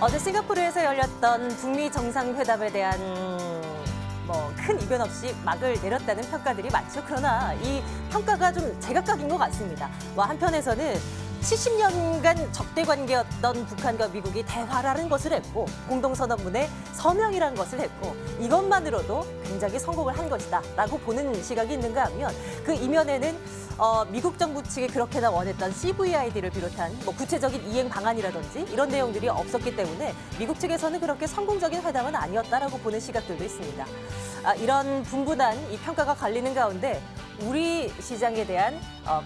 어제 싱가포르에서 열렸던 북미 정상회담에 대한 큰 이변 없이 막을 내렸다는 평가들이 많죠. 그러나 이 평가가 좀 제각각인 것 같습니다. 한편에서는 70년간 적대 관계였던 북한과 미국이 대화라는 것을 했고 공동선언문에 서명이라는 것을 했고 이것만으로도 굉장히 성공을 한 것이다 라고 보는 시각이 있는가 하면 그 이면에는 미국 정부 측이 그렇게나 원했던 CVID를 비롯한 구체적인 이행 방안이라든지 이런 내용들이 없었기 때문에 미국 측에서는 그렇게 성공적인 회담은 아니었다라고 보는 시각들도 있습니다. 이런 분분한 이 평가가 갈리는 가운데 우리 시장에 대한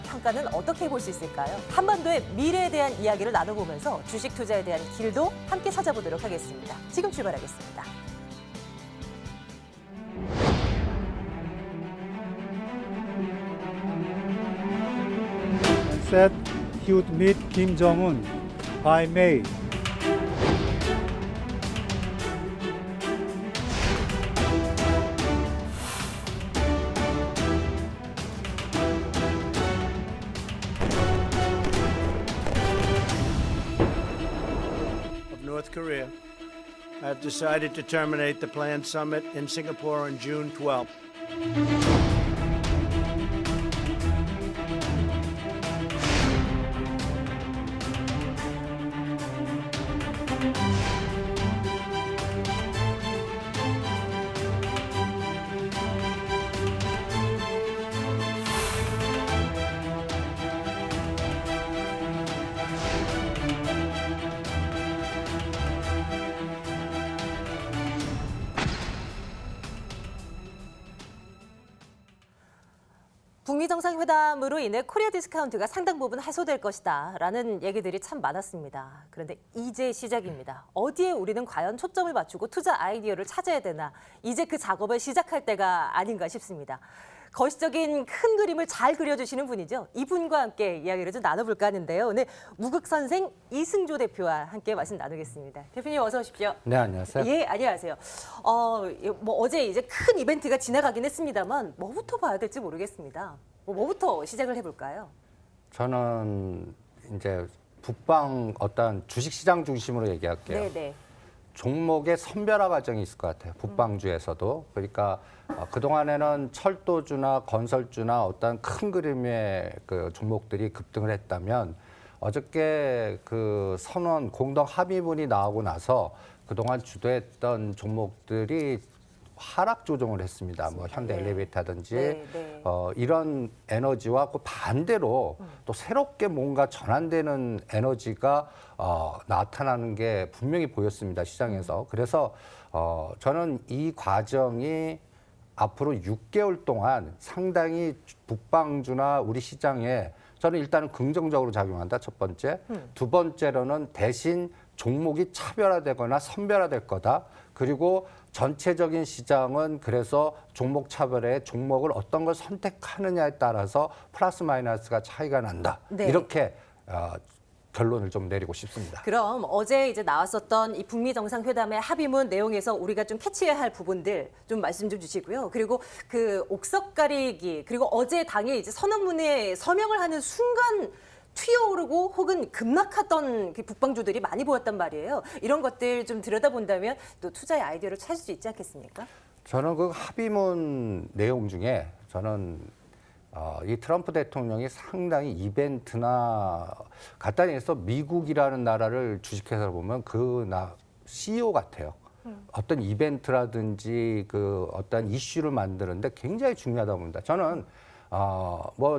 평가는 어떻게 볼 수 있을까요? 한반도의 미래에 대한 이야기를 나눠보면서 주식 투자에 대한 길도 함께 찾아보도록 하겠습니다. 지금 출발하겠습니다. Said he would meet Kim Jong-un by May. Of North Korea, I have decided to terminate the planned summit in Singapore on June 12th. 북미 정상회담으로 인해 코리아 디스카운트가 상당 부분 해소될 것이다 라는 얘기들이 참 많았습니다. 그런데 이제 시작입니다. 어디에 우리는 과연 초점을 맞추고 투자 아이디어를 찾아야 되나 이제 그 작업을 시작할 때가 아닌가 싶습니다. 거시적인 큰 그림을 잘 그려주시는 분이죠. 이분과 함께 이야기를 좀 나눠볼까 하는데요. 오늘 무극선생 이승조 대표와 함께 말씀 나누겠습니다. 대표님 어서 오십시오. 네, 안녕하세요. 예, 안녕하세요. 어제 이제 큰 이벤트가 지나가긴 했습니다만 뭐부터 봐야 될지 모르겠습니다. 뭐부터 시작을 해볼까요? 저는 이제 북방 어떤 주식시장 중심으로 얘기할게요. 네네. 종목의 선별화 과정이 있을 것 같아요. 북방주에서도. 그러니까 그동안에는 철도주나 건설주나 어떤 큰 그림의 그 종목들이 급등을 했다면 어저께 그 선언 공동 합의문이 나오고 나서 그동안 주도했던 종목들이 하락 조정을 했습니다. 현대 엘리베이터든지 네. 이런 에너지와 그 반대로 또 새롭게 뭔가 전환되는 에너지가 나타나는 게 분명히 보였습니다. 시장에서. 그래서 저는 이 과정이 앞으로 6개월 동안 상당히 북방주나 우리 시장에 저는 일단은 긍정적으로 작용한다. 첫 번째. 두 번째로는 대신 종목이 차별화되거나 선별화될 거다. 그리고 전체적인 시장은 그래서 종목 차별에 종목을 어떤 걸 선택하느냐에 따라서 플러스 마이너스가 차이가 난다. 네. 이렇게 결론을 좀 내리고 싶습니다. 그럼 어제 이제 나왔었던 이 북미 정상회담의 합의문 내용에서 우리가 좀 캐치해야 할 부분들 좀 말씀 좀 주시고요. 그리고 그 옥석 가리기 그리고 어제 당에 이제 선언문에 서명을 하는 순간 튀어오르고 혹은 급락하던 그 북방주들이 많이 보였단 말이에요. 이런 것들 좀 들여다본다면 또 투자의 아이디어를 찾을 수 있지 않겠습니까? 저는 그 합의문 내용 중에 저는 이 트럼프 대통령이 상당히 이벤트나 간단히 해서 미국이라는 나라를 주식회사를 보면 CEO 같아요. 어떤 이벤트라든지 그 어떤 이슈를 만드는데 굉장히 중요하다고 봅니다. 저는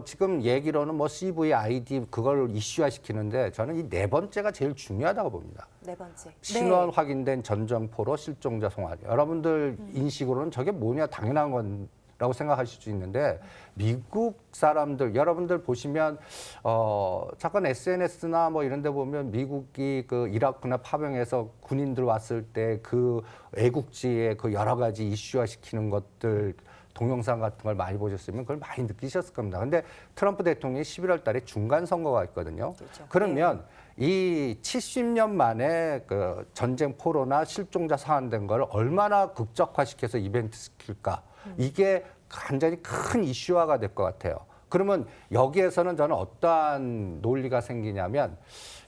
지금 얘기로는 CVID 그걸 이슈화 시키는데 저는 이 네 번째가 제일 중요하다고 봅니다. 네 번째. 신원 확인된 전정포로 실종자 송환. 여러분들 인식으로는 저게 뭐냐 당연한 건라고 생각하실 수 있는데 미국 사람들 여러분들 보시면 잠깐 SNS나 이런 데 보면 미국이 그 이라크나 파병에서 군인들 왔을 때 그 애국지에 그 여러 가지 이슈화 시키는 것들 동영상 같은 걸 많이 보셨으면 그걸 많이 느끼셨을 겁니다. 근데 트럼프 대통령이 11월 달에 중간 선거가 있거든요. 그렇죠. 그러면 이 70년 만에 그 전쟁 포로나 실종자 사안된 걸 얼마나 극적화시켜서 이벤트 시킬까? 이게 완전히 큰 이슈화가 될 것 같아요. 그러면 여기에서는 저는 어떠한 논리가 생기냐면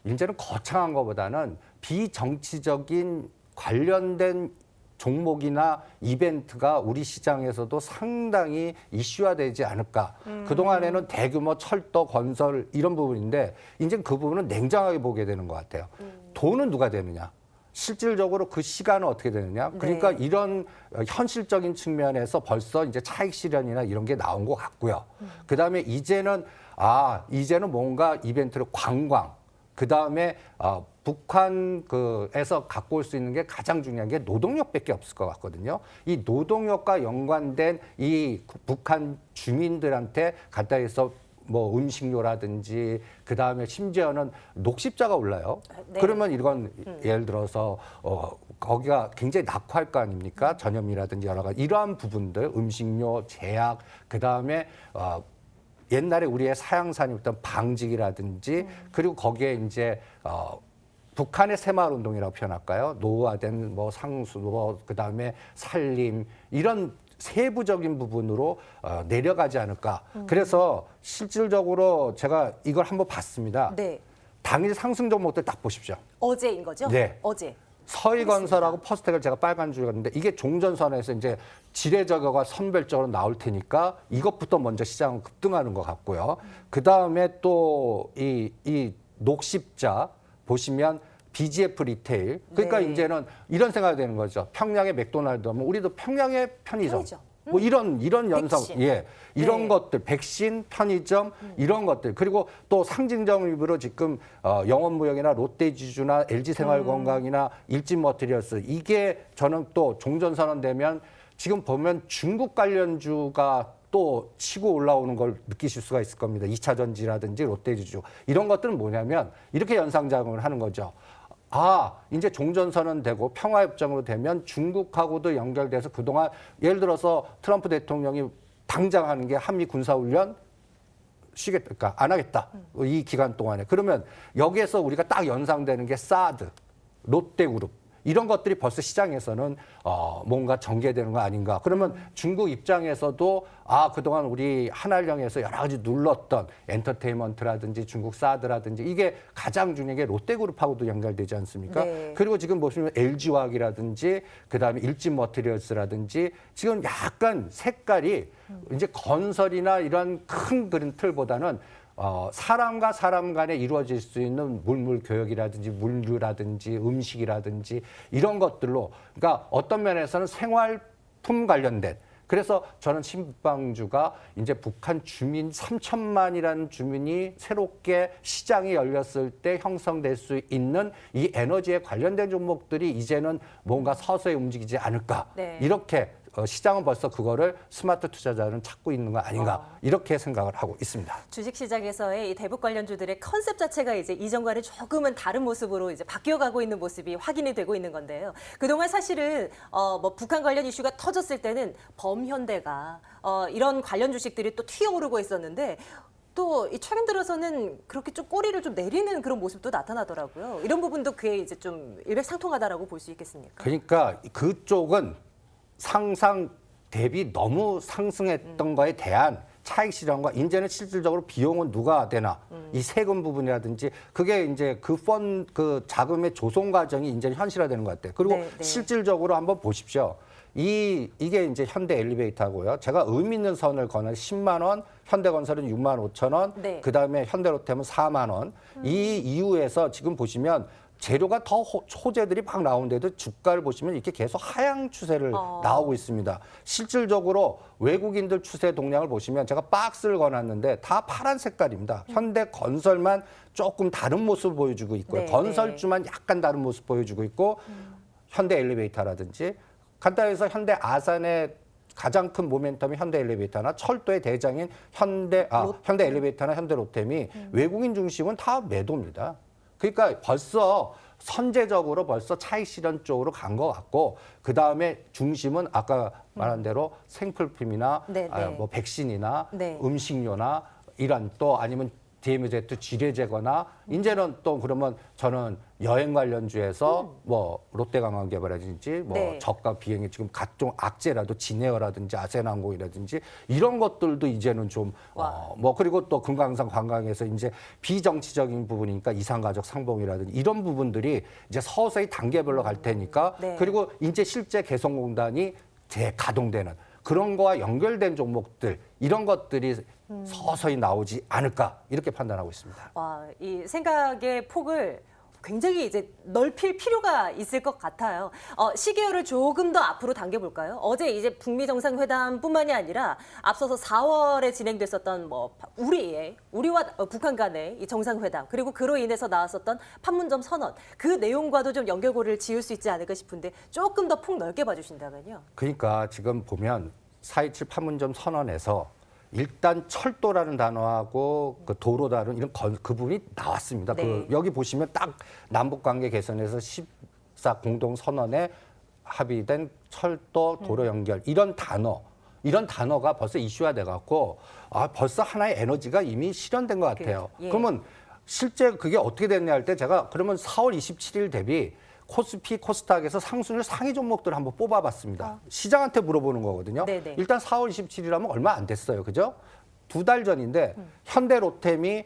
이제는 거창한 것보다는 비정치적인 관련된 종목이나 이벤트가 우리 시장에서도 상당히 이슈화되지 않을까. 그동안에는 대규모 철도, 건설 이런 부분인데 이제 그 부분은 냉정하게 보게 되는 것 같아요. 돈은 누가 되느냐. 실질적으로 그 시간은 어떻게 되느냐. 그러니까 네. 이런 현실적인 측면에서 벌써 이제 차익 실현이나 이런 게 나온 것 같고요. 그다음에 이제는 뭔가 이벤트를 관광, 그다음에 북한에서 갖고 올 수 있는 게 가장 중요한 게 노동력밖에 없을 것 같거든요. 이 노동력과 연관된 이 북한 주민들한테 갖다 해서 뭐 음식료라든지 그다음에 심지어는 녹십자가 올라요. 네. 그러면 이건 예를 들어서 거기가 굉장히 낙후할 거 아닙니까? 전염이라든지 여러 가지 이러한 부분들, 음식료, 제약, 그다음에 옛날에 우리의 사양산이었던 방직이라든지 그리고 거기에 이제 북한의 새마을 운동이라고 표현할까요? 노후화된 뭐 상수, 그다음에 산림 이런 세부적인 부분으로 내려가지 않을까. 그래서 실질적으로 제가 이걸 한번 봤습니다. 네. 당일 상승 종목들 딱 보십시오. 어제인 거죠? 네. 어제. 서희건설하고 퍼스텍을 제가 빨간 줄이었는데 이게 종전선에서 이제 지뢰저거가 선별적으로 나올 테니까 이것부터 먼저 시장은 급등하는 것 같고요. 그 다음에 또 이 녹십자 보시면 BGF 리테일. 그러니까 네. 이제는 이런 생각이 되는 거죠. 평양의 맥도날드 하면 우리도 평양의 편의점. 뭐 이런 연상, 백신. 이런 네. 것들, 백신, 편의점 이런 것들 그리고 또 상징적 의미로 지금 영업무역이나 롯데지주나 LG생활건강이나 일진머티리얼스 이게 저는 또 종전선언되면 지금 보면 중국 관련주가 또 치고 올라오는 걸 느끼실 수가 있을 겁니다. 2차전지라든지 롯데지주 이런 것들은 뭐냐면 이렇게 연상작용을 하는 거죠. 이제 종전선언 되고 평화협정으로 되면 중국하고도 연결돼서 그동안 예를 들어서 트럼프 대통령이 당장 하는 게 한미 군사훈련 쉬겠다, 그러니까 안 하겠다. 이 기간 동안에. 그러면 여기에서 우리가 딱 연상되는 게 사드, 롯데그룹. 이런 것들이 벌써 시장에서는 뭔가 전개되는 거 아닌가. 그러면 중국 입장에서도 그동안 우리 한알령에서 여러 가지 눌렀던 엔터테인먼트라든지 중국 사드라든지 이게 가장 중요한 게 롯데그룹하고도 연결되지 않습니까? 네. 그리고 지금 보시면 LG화학이라든지 그다음에 일진머티리얼스라든지 지금 약간 색깔이 이제 건설이나 이런 큰 그런 틀보다는 사람과 사람 간에 이루어질 수 있는 물교역이라든지 물류라든지 음식이라든지 이런 것들로 그러니까 어떤 면에서는 생활품 관련된 그래서 저는 신빵주가 이제 북한 주민 3천만이라는 주민이 새롭게 시장이 열렸을 때 형성될 수 있는 이 에너지에 관련된 종목들이 이제는 뭔가 서서히 움직이지 않을까. 네. 이렇게 시장은 벌써 그거를 스마트 투자자는 찾고 있는 거 아닌가. 이렇게 생각을 하고 있습니다. 주식시장에서의 이 대북 관련주들의 컨셉 자체가 이제 이전과는 조금은 다른 모습으로 이제 바뀌어가고 있는 모습이 확인이 되고 있는 건데요. 그동안 사실은 뭐 북한 관련 이슈가 터졌을 때는 범현대가 이런 관련 주식들이 또 튀어오르고 있었는데 또 이 최근 들어서는 그렇게 좀 꼬리를 좀 내리는 그런 모습도 나타나더라고요. 이런 부분도 그에 이제 좀 일맥상통하다라고 볼 수 있겠습니까? 그러니까 그쪽은 상상 대비 너무 상승했던 거에 대한 차익 실현과 이제는 실질적으로 비용은 누가 되나 이 세금 부분이라든지 그게 이제 그 자금의 조성 과정이 이제 현실화되는 것 같아요. 그리고 네, 네. 실질적으로 한번 보십시오. 이게 이제 현대 엘리베이터고요. 제가 의미 있는 선을 거는 10만 원, 현대건설은 6만 5천 원, 네. 그다음에 현대로템은 4만 원. 이 이후에서 지금 보시면 재료가 더 소재들이 막 나오는데도 주가를 보시면 이렇게 계속 하향 추세를 나오고 있습니다. 실질적으로 외국인들 추세 동향을 보시면 제가 박스를 거놨는데 다 파란 색깔입니다. 현대건설만 조금 다른 모습을 보여주고 있고요. 네, 건설주만 약간 다른 모습 보여주고 있고 현대엘리베이터라든지 간단히 해서 현대 아산의 가장 큰 모멘텀이 현대엘리베이터나 철도의 대장인 현대엘리베이터나 현대로템이 외국인 중심은 다 매도입니다. 그러니까 벌써 선제적으로 벌써 차익 실현 쪽으로 간 것 같고 그 다음에 중심은 아까 말한 대로 생필품이나 네, 네. 뭐 백신이나 네. 음식료나 이런 또 아니면 DMZ 지뢰제거나 이제는 또 그러면 저는 여행 관련주에서 뭐 롯데관광개발이라든지 뭐 네. 저가 비행이 지금 각종 악재라도 진에어라든지 아세아항공이라든지 이런 것들도 이제는 좀 뭐 그리고 또 금강산 관광에서 이제 비정치적인 부분이니까 이산가족 상봉이라든지 이런 부분들이 이제 서서히 단계별로 갈 테니까 네. 그리고 이제 실제 개성공단이 재가동되는 그런 거와 연결된 종목들 이런 것들이 서서히 나오지 않을까 이렇게 판단하고 있습니다. 와, 이 생각의 폭을 굉장히 이제 넓힐 필요가 있을 것 같아요. 시계열을 조금 더 앞으로 당겨볼까요? 어제 이제 북미 정상회담뿐만이 아니라 앞서서 4월에 진행됐었던 뭐 우리와 북한 간의 이 정상회담 그리고 그로 인해서 나왔었던 판문점 선언 그 내용과도 좀 연결고리를 지을 수 있지 않을까 싶은데 조금 더 폭 넓게 봐주신다면요. 그러니까 지금 보면 4.27 판문점 선언에서 일단 철도라는 단어하고 그 도로다는 이런 그 부분이 나왔습니다. 네. 그 여기 보시면 딱 남북관계 개선에서 14 공동 선언에 합의된 철도 도로 연결 이런 단어가 벌써 이슈화 돼 갖고 벌써 하나의 에너지가 이미 실현된 것 같아요. 예. 그러면 실제 그게 어떻게 됐냐 할 때 제가 그러면 4월 27일 대비 코스피 코스닥에서 상승률 상위 종목들을 한번 뽑아봤습니다. 시장한테 물어보는 거거든요. 네네. 일단 4월 27일이라면 얼마 안 됐어요. 그죠? 2달 전인데 현대로템이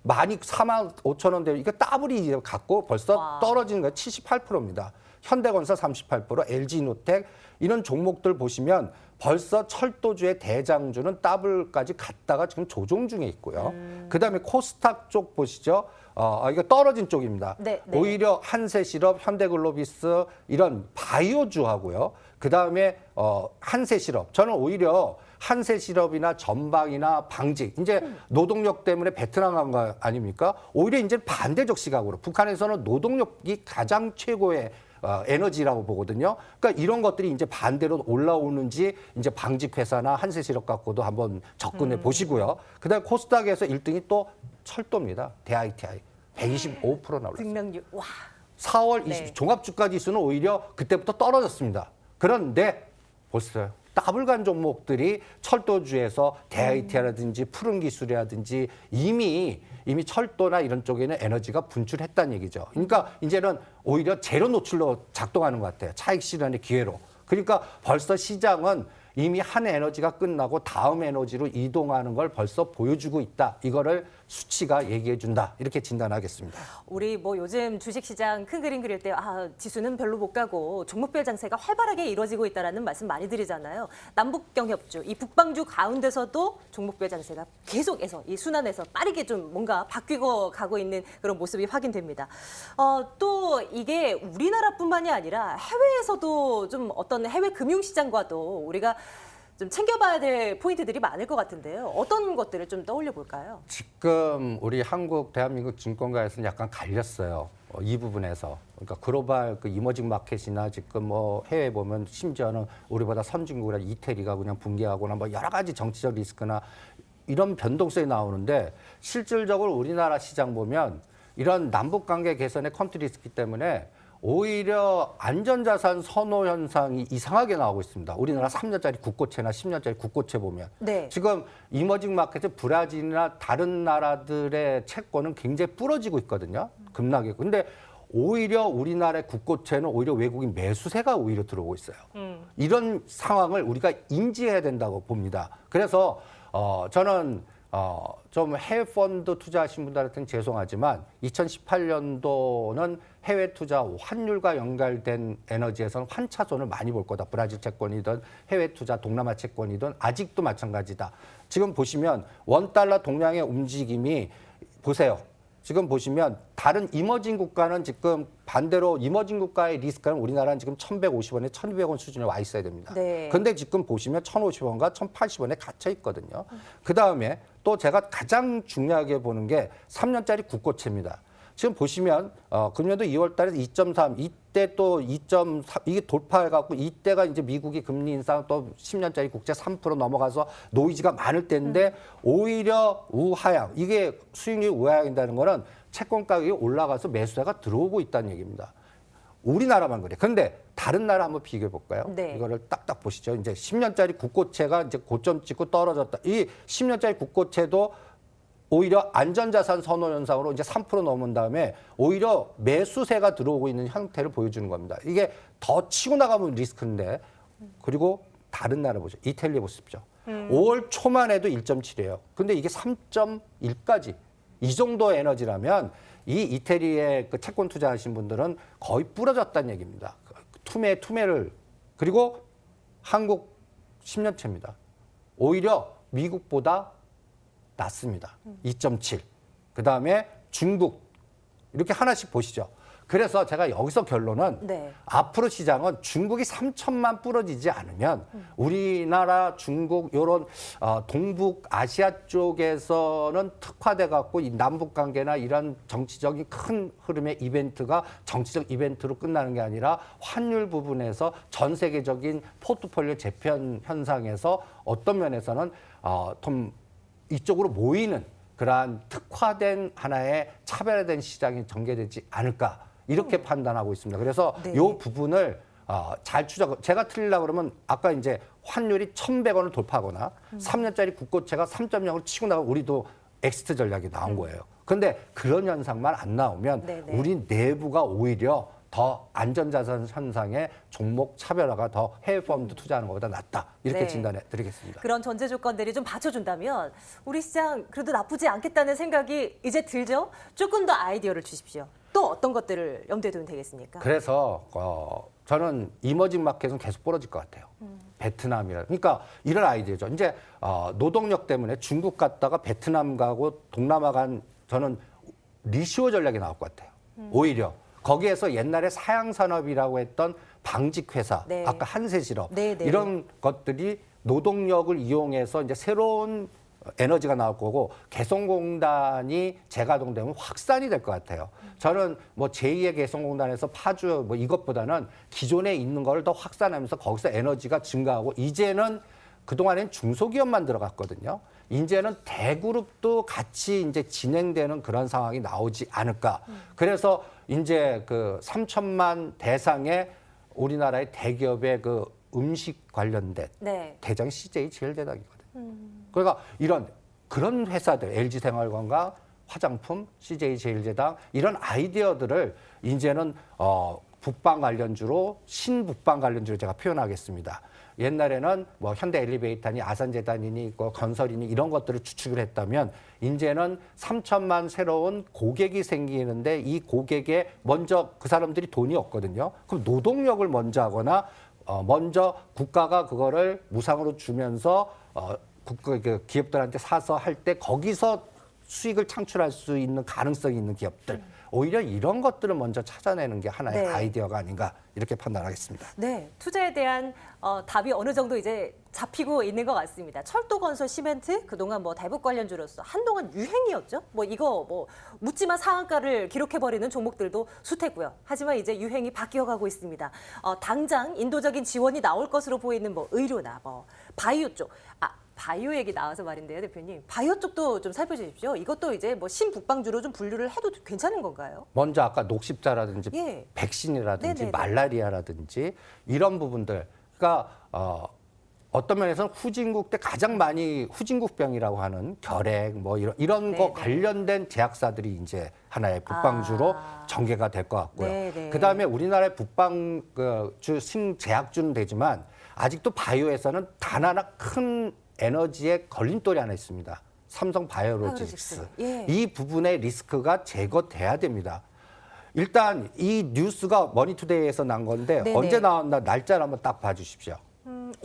125,000원대 이거 더블이 이제 갖고 벌써 와. 떨어지는 거예요. 78%입니다. 현대건설 38%, LG노텍 이런 종목들 보시면 벌써 철도주의 대장주는 더블까지 갔다가 지금 조정 중에 있고요. 그다음에 코스닥 쪽 보시죠. 이거 떨어진 쪽입니다. 네, 네. 오히려 한세실업, 현대글로비스 이런 바이오주하고요. 그다음에 한세실업. 저는 오히려 한세실업이나 전방이나 방직 이제 노동력 때문에 베트남 간 거 아닙니까? 오히려 이제 반대적 시각으로 북한에서는 노동력이 가장 최고의 에너지라고 보거든요. 그러니까 이런 것들이 이제 반대로 올라오는지 이제 방직 회사나 한세실업 갖고도 한번 접근해 보시고요. 그다음에 코스닥에서 1등이 또 철도입니다. 대ITI 125% 나올랐어요. 등락률 와. 4월 20 네. 종합주가 지수는 오히려 그때부터 떨어졌습니다. 그런데 보세요. 더블간 종목들이 철도주에서 대IT라든지 푸른 기술이라든지 이미 철도나 이런 쪽에는 에너지가 분출했다는 얘기죠. 그러니까 이제는 오히려 제로 노출로 작동하는 것 같아요. 차익 실현의 기회로. 그러니까 벌써 시장은 이미 한 에너지가 끝나고 다음 에너지로 이동하는 걸 벌써 보여주고 있다. 이거를 수치가 얘기해 준다. 이렇게 진단하겠습니다. 우리 뭐 요즘 주식시장 큰 그림 그릴 때 지수는 별로 못 가고 종목별 장세가 활발하게 이루어지고 있다는 말씀 많이 드리잖아요. 남북경협주, 이 북방주 가운데서도 종목별 장세가 계속해서 이 순환에서 빠르게 좀 뭔가 바뀌고 가고 있는 그런 모습이 확인됩니다. 또 이게 우리나라뿐만이 아니라 해외에서도 좀 어떤 해외 금융시장과도 우리가 좀 챙겨봐야 될 포인트들이 많을 것 같은데요. 어떤 것들을 좀 떠올려 볼까요? 지금 우리 한국 대한민국 증권가에서는 약간 갈렸어요. 이 부분에서. 그러니까 글로벌 그 이머징 마켓이나 지금 뭐 해외 보면 심지어는 우리보다 선진국이라 이태리가 그냥 붕괴하거나 뭐 여러 가지 정치적 리스크나 이런 변동성이 나오는데 실질적으로 우리나라 시장 보면 이런 남북 관계 개선의 컨트리 리스크 때문에 오히려 안전자산 선호 현상이 이상하게 나오고 있습니다. 우리나라 3년짜리 국고채나 10년짜리 국고채 보면. 네. 지금 이머징 마켓의 브라질이나 다른 나라들의 채권은 굉장히 부러지고 있거든요. 급락이. 근데 오히려 우리나라의 국고채는 오히려 외국인 매수세가 오히려 들어오고 있어요. 이런 상황을 우리가 인지해야 된다고 봅니다. 그래서 저는 좀 해외 펀드 투자하신 분들한테는 죄송하지만 2018년도는 해외 투자 환율과 연결된 에너지에서는 환차손을 많이 볼 거다. 브라질 채권이든 해외 투자 동남아 채권이든 아직도 마찬가지다. 지금 보시면 원달러 동향의 움직임이 보세요. 지금 보시면 다른 이머징 국가는 지금 반대로 이머징 국가의 리스크는 우리나라는 지금 1,150원에 1,200원 수준에 와 있어야 됩니다. 네. 근데 지금 보시면 1,050원과 1,080원에 갇혀 있거든요. 그다음에 또 제가 가장 중요하게 보는 게 3년짜리 국고채입니다. 지금 보시면 금년도 2월 달에 2.3, 이때 또 2.3 이게 돌파해갖고 이때가 이제 미국이 금리 인상 또 10년짜리 국채 3% 넘어가서 노이즈가 많을 때인데 오히려 우하향 이게 수익률이 우하향인다는 거는 채권 가격이 올라가서 매수세가 들어오고 있다는 얘기입니다. 우리나라만 그래. 그런데 다른 나라 한번 비교해 볼까요? 네. 이거를 딱딱 보시죠. 이제 10년짜리 국고채가 이제 고점 찍고 떨어졌다. 이 10년짜리 국고채도 오히려 안전자산 선호 현상으로 이제 3% 넘은 다음에 오히려 매수세가 들어오고 있는 형태를 보여주는 겁니다. 이게 더 치고 나가면 리스크인데 그리고 다른 나라 보죠. 이탈리아 보십시오. 5월 초만 해도 1.7이에요. 근데 이게 3.1까지 이 정도 에너지라면 이 이태리에 그 채권 투자하신 분들은 거의 부러졌다는 얘기입니다. 투매를 그리고 한국 10년째입니다. 오히려 미국보다 낮습니다. 2.7. 그다음에 중국 이렇게 하나씩 보시죠. 그래서 제가 여기서 결론은 네. 앞으로 시장은 중국이 3천만 부러지지 않으면 우리나라, 중국 이런 동북 아시아 쪽에서는 특화돼 갖고 이 남북 관계나 이런 정치적인 큰 흐름의 이벤트가 정치적 이벤트로 끝나는 게 아니라 환율 부분에서 전 세계적인 포트폴리오 재편 현상에서 어떤 면에서는 좀 이쪽으로 모이는 그러한 특화된 하나의 차별화된 시장이 전개되지 않을까 이렇게 판단하고 있습니다. 그래서 네. 이 부분을 잘 추적. 제가 틀리려고 그러면 아까 이제 환율이 1,100원을 돌파하거나 3년짜리 국고채가 3.0을 치고 나가면 우리도 엑시트 전략이 나온 거예요. 그런데 그런 현상만 안 나오면 네네. 우리 내부가 오히려 더 안전자산 현상의 종목 차별화가 더 해외 펀드 투자하는 것보다 낫다. 이렇게 네. 진단해 드리겠습니다. 그런 전제 조건들이 좀 받쳐준다면 우리 시장 그래도 나쁘지 않겠다는 생각이 이제 들죠? 조금 더 아이디어를 주십시오. 또 어떤 것들을 염두에 두면 되겠습니까? 그래서 저는 이머징 마켓은 계속 벌어질 것 같아요. 베트남이라. 그러니까 이런 아이디어죠. 이제 노동력 때문에 중국 갔다가 베트남 가고 동남아 간 저는 리시오 전략이 나올 것 같아요. 오히려. 거기에서 옛날에 사양산업이라고 했던 방직회사, 네. 아까 한세실업 네, 네. 이런 것들이 노동력을 이용해서 이제 새로운 에너지가 나올 거고 개성공단이 재가동되면 확산이 될 것 같아요. 저는 뭐 제2의 개성공단에서 파주 뭐 이것보다는 기존에 있는 걸 더 확산하면서 거기서 에너지가 증가하고 이제는 그동안엔 중소기업만 들어갔거든요. 이제는 대그룹도 같이 이제 진행되는 그런 상황이 나오지 않을까. 그래서 이제 그 3천만 대상의 우리나라의 대기업의 그 음식 관련된 네. 대장 CJ 제일제당이거든요. 그러니까 그런 회사들 LG생활건강, 화장품, CJ 제일제당 이런 아이디어들을 이제는 북방 관련주로 신북방 관련주로 제가 표현하겠습니다. 옛날에는 뭐 현대 엘리베이터니 아산재단이니 건설이니 이런 것들을 추측을 했다면 이제는 3천만 새로운 고객이 생기는데 이 고객에 먼저 그 사람들이 돈이 없거든요. 그럼 노동력을 먼저 하거나 먼저 국가가 그거를 무상으로 주면서 기업들한테 사서 할 때 거기서 수익을 창출할 수 있는 가능성이 있는 기업들. 오히려 이런 것들을 먼저 찾아내는 게 하나의 네. 아이디어가 아닌가 이렇게 판단하겠습니다. 네, 투자에 대한 답이 어느 정도 이제 잡히고 있는 것 같습니다. 철도건설, 시멘트 그동안 뭐 대북 관련주로서 한동안 유행이었죠. 뭐 이거 뭐 묻지마 상한가를 기록해버리는 종목들도 숱했고요. 하지만 이제 유행이 바뀌어가고 있습니다. 당장 인도적인 지원이 나올 것으로 보이는 뭐 의료나 뭐 바이오 쪽. 바이오 얘기 나와서 말인데요, 대표님. 바이오 쪽도 좀 살펴주십시오. 이것도 이제 뭐 신북방주로 좀 분류를 해도 괜찮은 건가요? 먼저 아까 녹십자라든지 예. 백신이라든지 네네네. 말라리아라든지 이런 부분들. 그러니까 어떤 면에서는 후진국 때 가장 많이 후진국병이라고 하는 결핵 뭐 이런 거 네네. 관련된 제약사들이 이제 하나의 북방주로 전개가 될 것 같고요. 네네. 그다음에 우리나라의 북방주 신제약주는 되지만 아직도 바이오에서는 단 하나 큰 에너지의 걸림돌이 하나 있습니다. 삼성 바이오로직스. 바이오로직스. 예. 이 부분의 리스크가 제거돼야 됩니다. 일단 이 뉴스가 머니투데이에서 난 건데 네네. 언제 나왔나 날짜를 한번 딱 봐주십시오.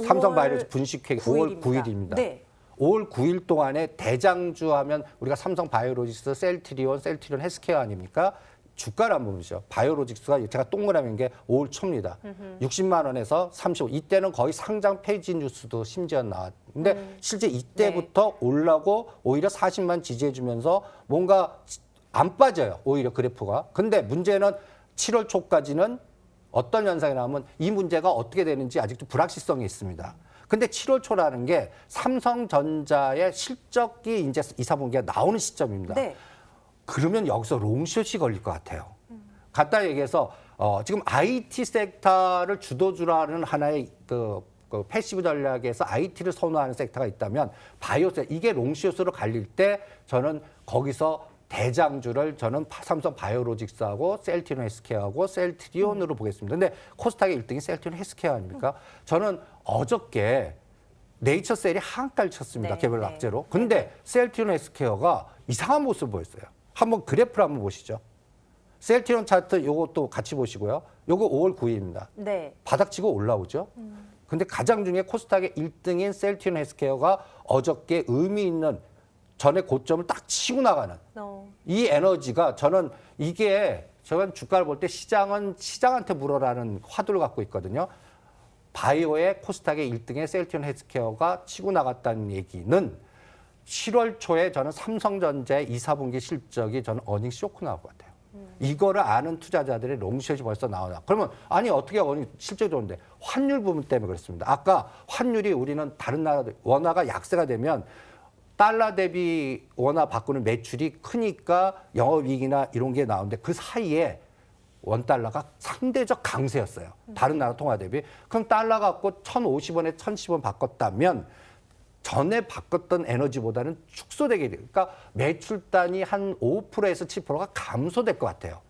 삼성 바이오로직스 분식회계 5월 9일입니다. 네. 5월 9일 동안에 대장주 하면 우리가 삼성 바이오로직스, 셀트리온 헬스케어 아닙니까? 주가를 한번 보시죠. 바이오로직스가 제가 동그라미인 게 5월 초입니다. 60만 원에서 35. 이때는 거의 상장 폐지 뉴스도 심지어 나왔는데 실제 이때부터 올라고 오히려 40만 지지해주면서 뭔가 안 빠져요. 오히려 그래프가. 근데 문제는 7월 초까지는 어떤 현상이 나오면 이 문제가 어떻게 되는지 아직도 불확실성이 있습니다. 근데 7월 초라는 게 삼성전자의 실적이 이제 2, 4분기가 나오는 시점입니다. 네. 그러면 여기서 롱숏이 걸릴 것 같아요. 간단히 얘기해서 지금 IT 섹터를 주도주라는 하나의 그 그 패시브 전략에서 IT를 선호하는 섹터가 있다면 바이오 섹터, 이게 롱숏으로 갈릴 때 저는 거기서 대장주를 저는 삼성 바이오로직스하고 셀트리온 헬스케어하고 셀트리온으로 보겠습니다. 근데 코스닥의 1등이 셀트리온 헬스케어 아닙니까? 저는 어저께 네이처셀이 하한가를 쳤습니다. 네, 개별 네. 악재로. 근데 셀트리온 헬스케어가 이상한 모습을 보였어요. 한번 그래프를 한번 보시죠. 셀트리온 차트 요것도 같이 보시고요. 요거 5월 9일입니다. 네. 바닥치고 올라오죠. 근데 가장 중요해 코스닥의 1등인 셀트리온 헬스케어가 어저께 의미 있는 전에 고점을 딱 치고 나가는 이 에너지가 저는 이게 저는 주가를 볼 때 시장은 시장한테 물어라는 화두를 갖고 있거든요. 바이오의 코스닥의 1등의 셀트리온 헬스케어가 치고 나갔다는 얘기는 7월 초에 저는 삼성전자의 2, 4분기 실적이 저는 어닝 쇼크 나올 것 같아요. 이거를 아는 투자자들의 롱숏이 벌써 나오나. 그러면 아니 어떻게 어닝 실적이 좋은데 환율 부분 때문에 그렇습니다. 아까 환율이 우리는 다른 나라들 원화가 약세가 되면 달러 대비 원화 바꾸는 매출이 크니까 영업이익이나 이런 게 나오는데 그 사이에 원달러가 상대적 강세였어요. 다른 나라 통화 대비. 그럼 달러 갖고 1,050원에 1,010원 바꿨다면 전에 바꿨던 에너지보다는 축소되게 돼요. 그러니까 매출단이 한 5%에서 7%가 감소될 것 같아요.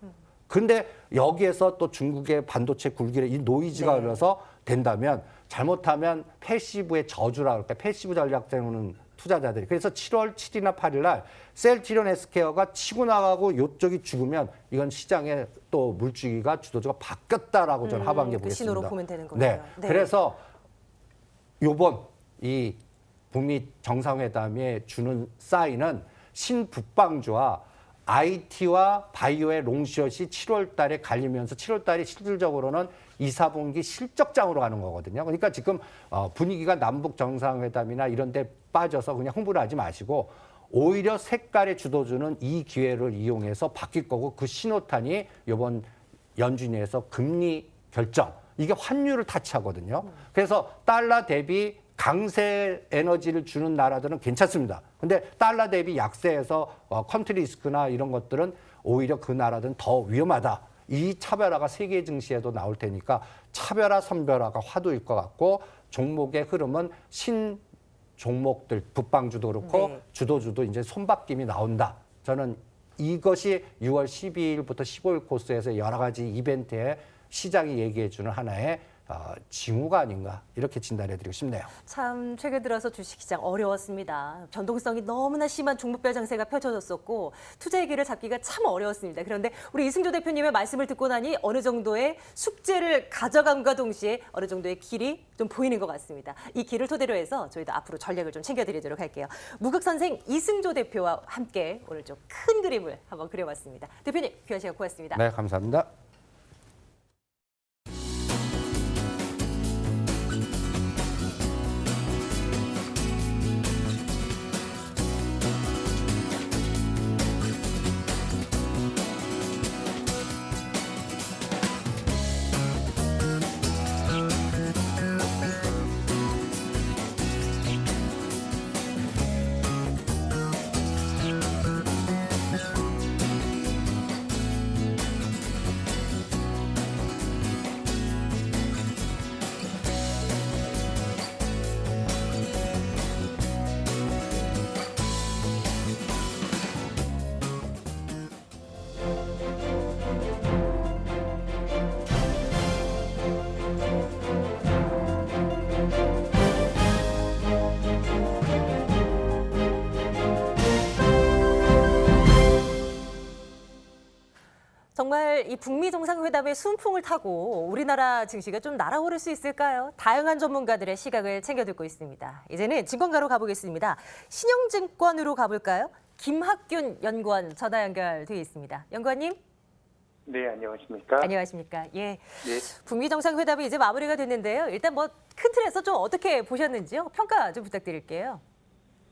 근데 여기에서 또 중국의 반도체 굴기를 이 노이즈가 네. 흘러서 된다면 잘못하면 패시브의 저주라 그럴까 패시브 전략 때문에 투자자들이. 그래서 7월 7일이나 8일 날 셀트리온 헬스케어가 치고 나가고 요쪽이 죽으면 이건 시장에 또 물주기가 주도주가 바뀌었다라고 저는 하반기에 그 보겠습니다. 신호로 보면 되는 거예요. 네. 그래서 요번 이 북미 정상회담에 주는 사인은 신북방주와 IT와 바이오의 롱숏이 7월 달에 갈리면서 7월 달이 실질적으로는 2, 4분기 실적장으로 가는 거거든요. 그러니까 지금 분위기가 남북 정상회담이나 이런 데 빠져서 그냥 홍보를 하지 마시고 오히려 색깔의 주도주는 이 기회를 이용해서 바뀔 거고 그 신호탄이 이번 연준위에서 금리 결정. 이게 환율을 타치하거든요. 그래서 달러 대비 강세 에너지를 주는 나라들은 괜찮습니다. 근데 달러 대비 약세에서 컨트리 리스크나 이런 것들은 오히려 그 나라들은 더 위험하다. 이 차별화가 세계 증시에도 나올 테니까 차별화, 선별화가 화두일 것 같고 종목의 흐름은 신 종목들, 북방주도 그렇고 네. 주도주도 이제 손바뀜이 나온다. 저는 이것이 6월 12일부터 15일 코스에서 여러 가지 이벤트에 시장이 얘기해주는 하나의 징후가 아닌가 이렇게 진단해드리고 싶네요. 참 최근 들어서 주식시장 어려웠습니다. 변동성이 너무나 심한 종목별 장세가 펼쳐졌었고 투자의 길을 잡기가 참 어려웠습니다. 그런데 우리 이승조 대표님의 말씀을 듣고 나니 어느 정도의 숙제를 가져감과 동시에 어느 정도의 길이 좀 보이는 것 같습니다. 이 길을 토대로 해서 저희도 앞으로 전략을 좀 챙겨드리도록 할게요. 무극선생 이승조 대표와 함께 오늘 좀 큰 그림을 한번 그려봤습니다. 대표님 귀한 시간 고맙습니다. 네, 감사합니다. 정말 이 북미 정상회담의 순풍을 타고 우리나라 증시가 좀 날아오를 수 있을까요? 다양한 전문가들의 시각을 챙겨 듣고 있습니다. 이제는 증권가로 가보겠습니다. 신영증권으로 가볼까요? 김학균 연구원 전화 연결되어 있습니다. 연구원님. 네, 안녕하십니까? 안녕하십니까? 예. 네. 북미 정상회담이 이제 마무리가 됐는데요. 일단 뭐 큰 틀에서 좀 어떻게 보셨는지요? 평가 좀 부탁드릴게요.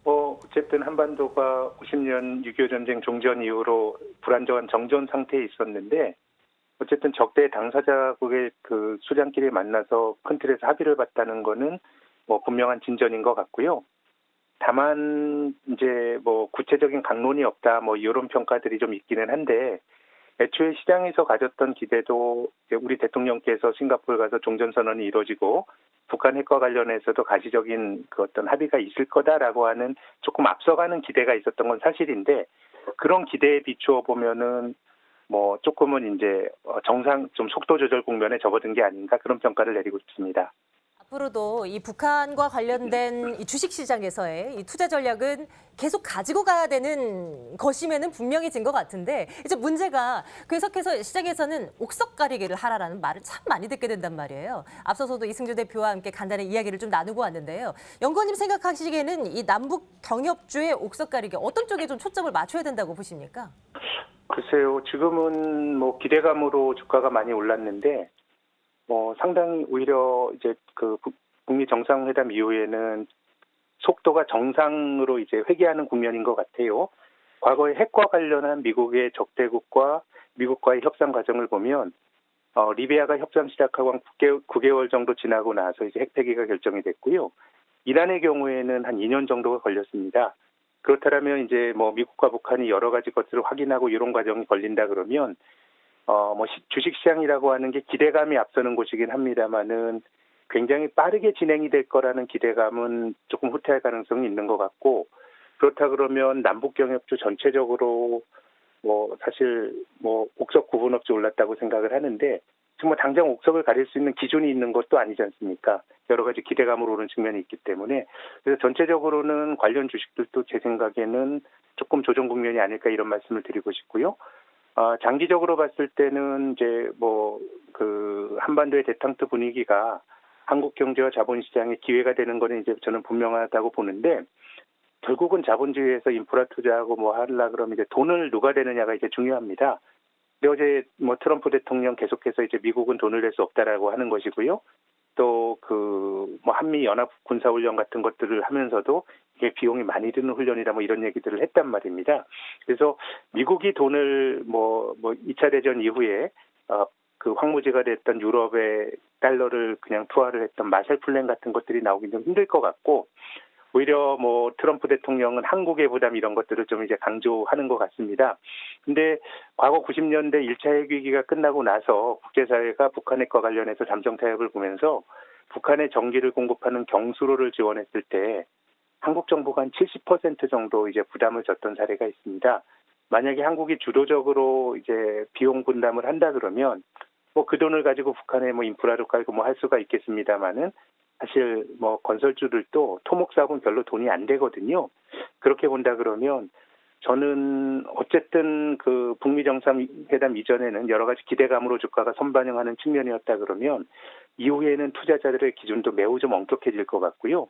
어쨌든 한반도가 50년 6.25 전쟁 종전 이후로 불안정한 정전 상태에 있었는데, 어쨌든 적대 당사자국의 그 수장끼리 만나서 큰 틀에서 합의를 봤다는 거는 뭐 분명한 진전인 것 같고요. 다만 이제 뭐 구체적인 강론이 없다 뭐 이런 평가들이 좀 있기는 한데, 애초에 시장에서 가졌던 기대도 우리 대통령께서 싱가포르 가서 종전선언이 이루어지고 북한 핵과 관련해서도 가시적인 그 어떤 합의가 있을 거다라고 하는 조금 앞서가는 기대가 있었던 건 사실인데 그런 기대에 비추어 보면은 뭐 조금은 이제 정상 좀 속도 조절 국면에 접어든 게 아닌가 그런 평가를 내리고 싶습니다. 앞으로도 이 북한과 관련된 이 주식시장에서의 이 투자 전략은 계속 가지고 가야 되는 것임에는 분명해진 것 같은데 이제 문제가 계속해서 시장에서는 옥석 가리기를 하라라는 말을 참 많이 듣게 된단 말이에요. 앞서서도 이승주 대표와 함께 간단히 이야기를 좀 나누고 왔는데요. 연구원님 생각하시기에는 이 남북 경협주의 옥석 가리기 어떤 쪽에 좀 초점을 맞춰야 된다고 보십니까? 글쎄요, 지금은 뭐 기대감으로 주가가 많이 올랐는데 상당히 오히려 이제 그 북미 정상회담 이후에는 속도가 정상으로 이제 회귀하는 국면인 것 같아요. 과거에 핵과 관련한 미국의 적대국과 미국과의 협상 과정을 보면 리비아가 협상 시작하고 한 9개월 정도 지나고 나서 이제 핵 폐기가 결정이 됐고요. 이란의 경우에는 한 2년 정도가 걸렸습니다. 그렇다면 이제 뭐 미국과 북한이 여러 가지 것들을 확인하고 이런 과정이 걸린다 그러면 주식시장이라고 하는 게 기대감이 앞서는 곳이긴 합니다만은 굉장히 빠르게 진행이 될 거라는 기대감은 조금 후퇴할 가능성이 있는 것 같고 그렇다 그러면 남북경협주 전체적으로 사실 옥석 구분업체 올랐다고 생각을 하는데 정말 당장 옥석을 가릴 수 있는 기준이 있는 것도 아니지 않습니까? 여러 가지 기대감으로 오는 측면이 있기 때문에 그래서 전체적으로는 관련 주식들도 제 생각에는 조금 조정 국면이 아닐까 이런 말씀을 드리고 싶고요. 장기적으로 봤을 때는 이제 그 한반도의 대탕트 분위기가 한국 경제와 자본시장의 기회가 되는 거는 이제 저는 분명하다고 보는데 결국은 자본주의에서 인프라 투자하고 하려 그러면 이제 돈을 누가 되느냐가 이제 중요합니다. 근데 어제 트럼프 대통령 계속해서 이제 미국은 돈을 낼 수 없다라고 하는 것이고요. 또 한미 연합 군사 훈련 같은 것들을 하면서도 이게 비용이 많이 드는 훈련이다 이런 얘기들을 했단 말입니다. 그래서 미국이 돈을 2차 대전 이후에 그 황무지가 됐던 유럽의 달러를 그냥 투하를 했던 마샬 플랜 같은 것들이 나오긴 좀 힘들 것 같고 오히려 트럼프 대통령은 한국의 부담 이런 것들을 좀 이제 강조하는 것 같습니다. 근데 과거 90년대 1차 핵위기가 끝나고 나서 국제사회가 북한 핵과 관련해서 잠정 타협을 보면서 북한의 전기를 공급하는 경수로를 지원했을 때 한국 정부가 한 70% 정도 이제 부담을 졌던 사례가 있습니다. 만약에 한국이 주도적으로 이제 비용 분담을 한다 그러면 그 돈을 가지고 북한에 인프라를 깔고 할 수가 있겠습니다만은 사실 건설주들도 토목 사업은 별로 돈이 안 되거든요. 그렇게 본다 그러면 저는 어쨌든 그 북미 정상회담 이전에는 여러 가지 기대감으로 주가가 선반영하는 측면이었다 그러면 이후에는 투자자들의 기준도 매우 좀 엄격해질 것 같고요.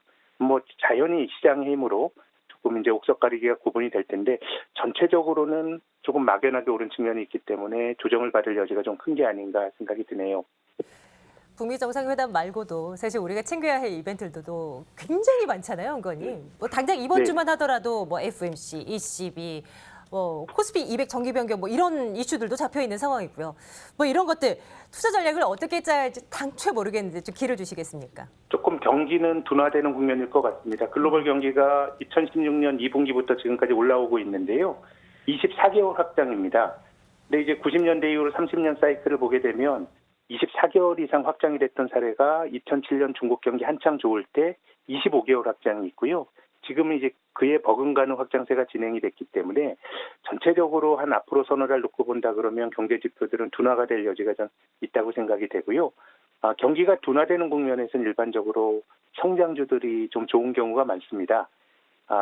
자연히 시장의 힘으로 조금 이제 옥석 가리기가 구분이 될 텐데 전체적으로는 조금 막연하게 오른 측면이 있기 때문에 조정을 받을 여지가 좀 큰 게 아닌가 생각이 드네요. 북미 정상회담 말고도 사실 우리가 챙겨야 할 이벤트들도 굉장히 많잖아요, 연구원님. 당장 이번 네. 주만 하더라도 FMC, ECB, 코스피 200 정기 변경 이런 이슈들도 잡혀 있는 상황이고요. 이런 것들 투자 전략을 어떻게 짜야 할지 당최 모르겠는데 좀 기를 주시겠습니까? 조금 경기는 둔화되는 국면일 것 같습니다. 글로벌 경기가 2016년 2분기부터 지금까지 올라오고 있는데요. 24개월 확장입니다. 근데 이제 90년대 이후로 30년 사이클을 보게 되면 24개월 이상 확장이 됐던 사례가 2007년 중국 경기 한창 좋을 때 25개월 확장이 있고요. 지금은 이제 그에 버금가는 확장세가 진행이 됐기 때문에 전체적으로 한 앞으로 서너 달 놓고 본다 그러면 경제 지표들은 둔화가 될 여지가 좀 있다고 생각이 되고요. 경기가 둔화되는 국면에서는 일반적으로 성장주들이 좀 좋은 경우가 많습니다.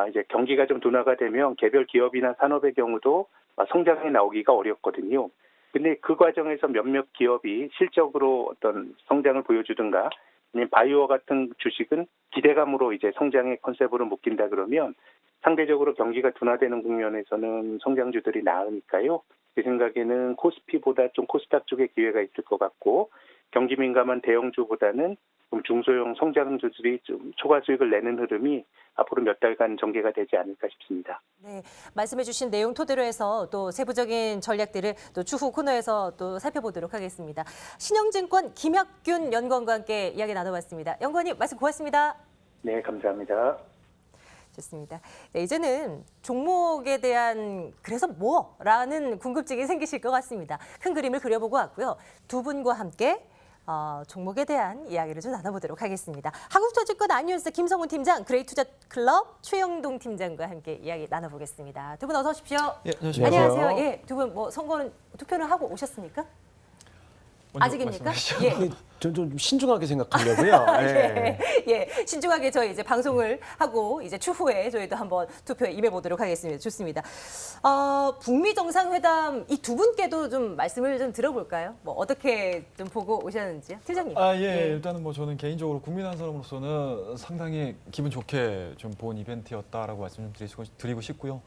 이제 경기가 좀 둔화가 되면 개별 기업이나 산업의 경우도 성장이 나오기가 어렵거든요. 근데 그 과정에서 몇몇 기업이 실적으로 어떤 성장을 보여주든가 아니면 바이오 같은 주식은 기대감으로 이제 성장의 컨셉으로 묶인다 그러면 상대적으로 경기가 둔화되는 국면에서는 성장주들이 나으니까요. 제 생각에는 코스피보다 좀 코스닥 쪽에 기회가 있을 것 같고 경기 민감한 대형주보다는 좀 중소형 성장주들이 좀 초과 수익을 내는 흐름이 앞으로 몇 달간 전개가 되지 않을까 싶습니다. 네, 말씀해 주신 내용 토대로 해서 또 세부적인 전략들을 또 추후 코너에서 또 살펴보도록 하겠습니다. 신영증권 김학균 연구원과 함께 이야기 나눠봤습니다. 연구원님 말씀 고맙습니다. 네, 감사합니다. 좋습니다. 네, 이제는 종목에 대한 그래서 뭐라는 궁금증이 생기실 것 같습니다. 큰 그림을 그려보고 왔고요. 두 분과 함께 종목에 대한 이야기를 좀 나눠보도록 하겠습니다. 한국투자증권 아니언스 김성훈 팀장, 그레이투자클럽 최영동 팀장과 함께 이야기 나눠보겠습니다. 두 분 어서 오십시오. 예, 안녕하세요. 안녕하세요. 예, 두 분 뭐 투표는 하고 오셨습니까? 아직입니까? 예. 좀 신중하게 생각하려고요. 예. 예, 신중하게 저희 이제 방송을 하고 이제 추후에 저희도 한번 투표에 임해 보도록 하겠습니다. 좋습니다. 북미 정상회담 이 두 분께도 좀 말씀을 좀 들어볼까요? 뭐 어떻게 좀 보고 오셨는지요, 팀장님? 예. 일단은 뭐 저는 개인적으로 국민 한 사람으로서는 상당히 기분 좋게 좀 본 이벤트였다라고 말씀 좀 드리고 싶고요.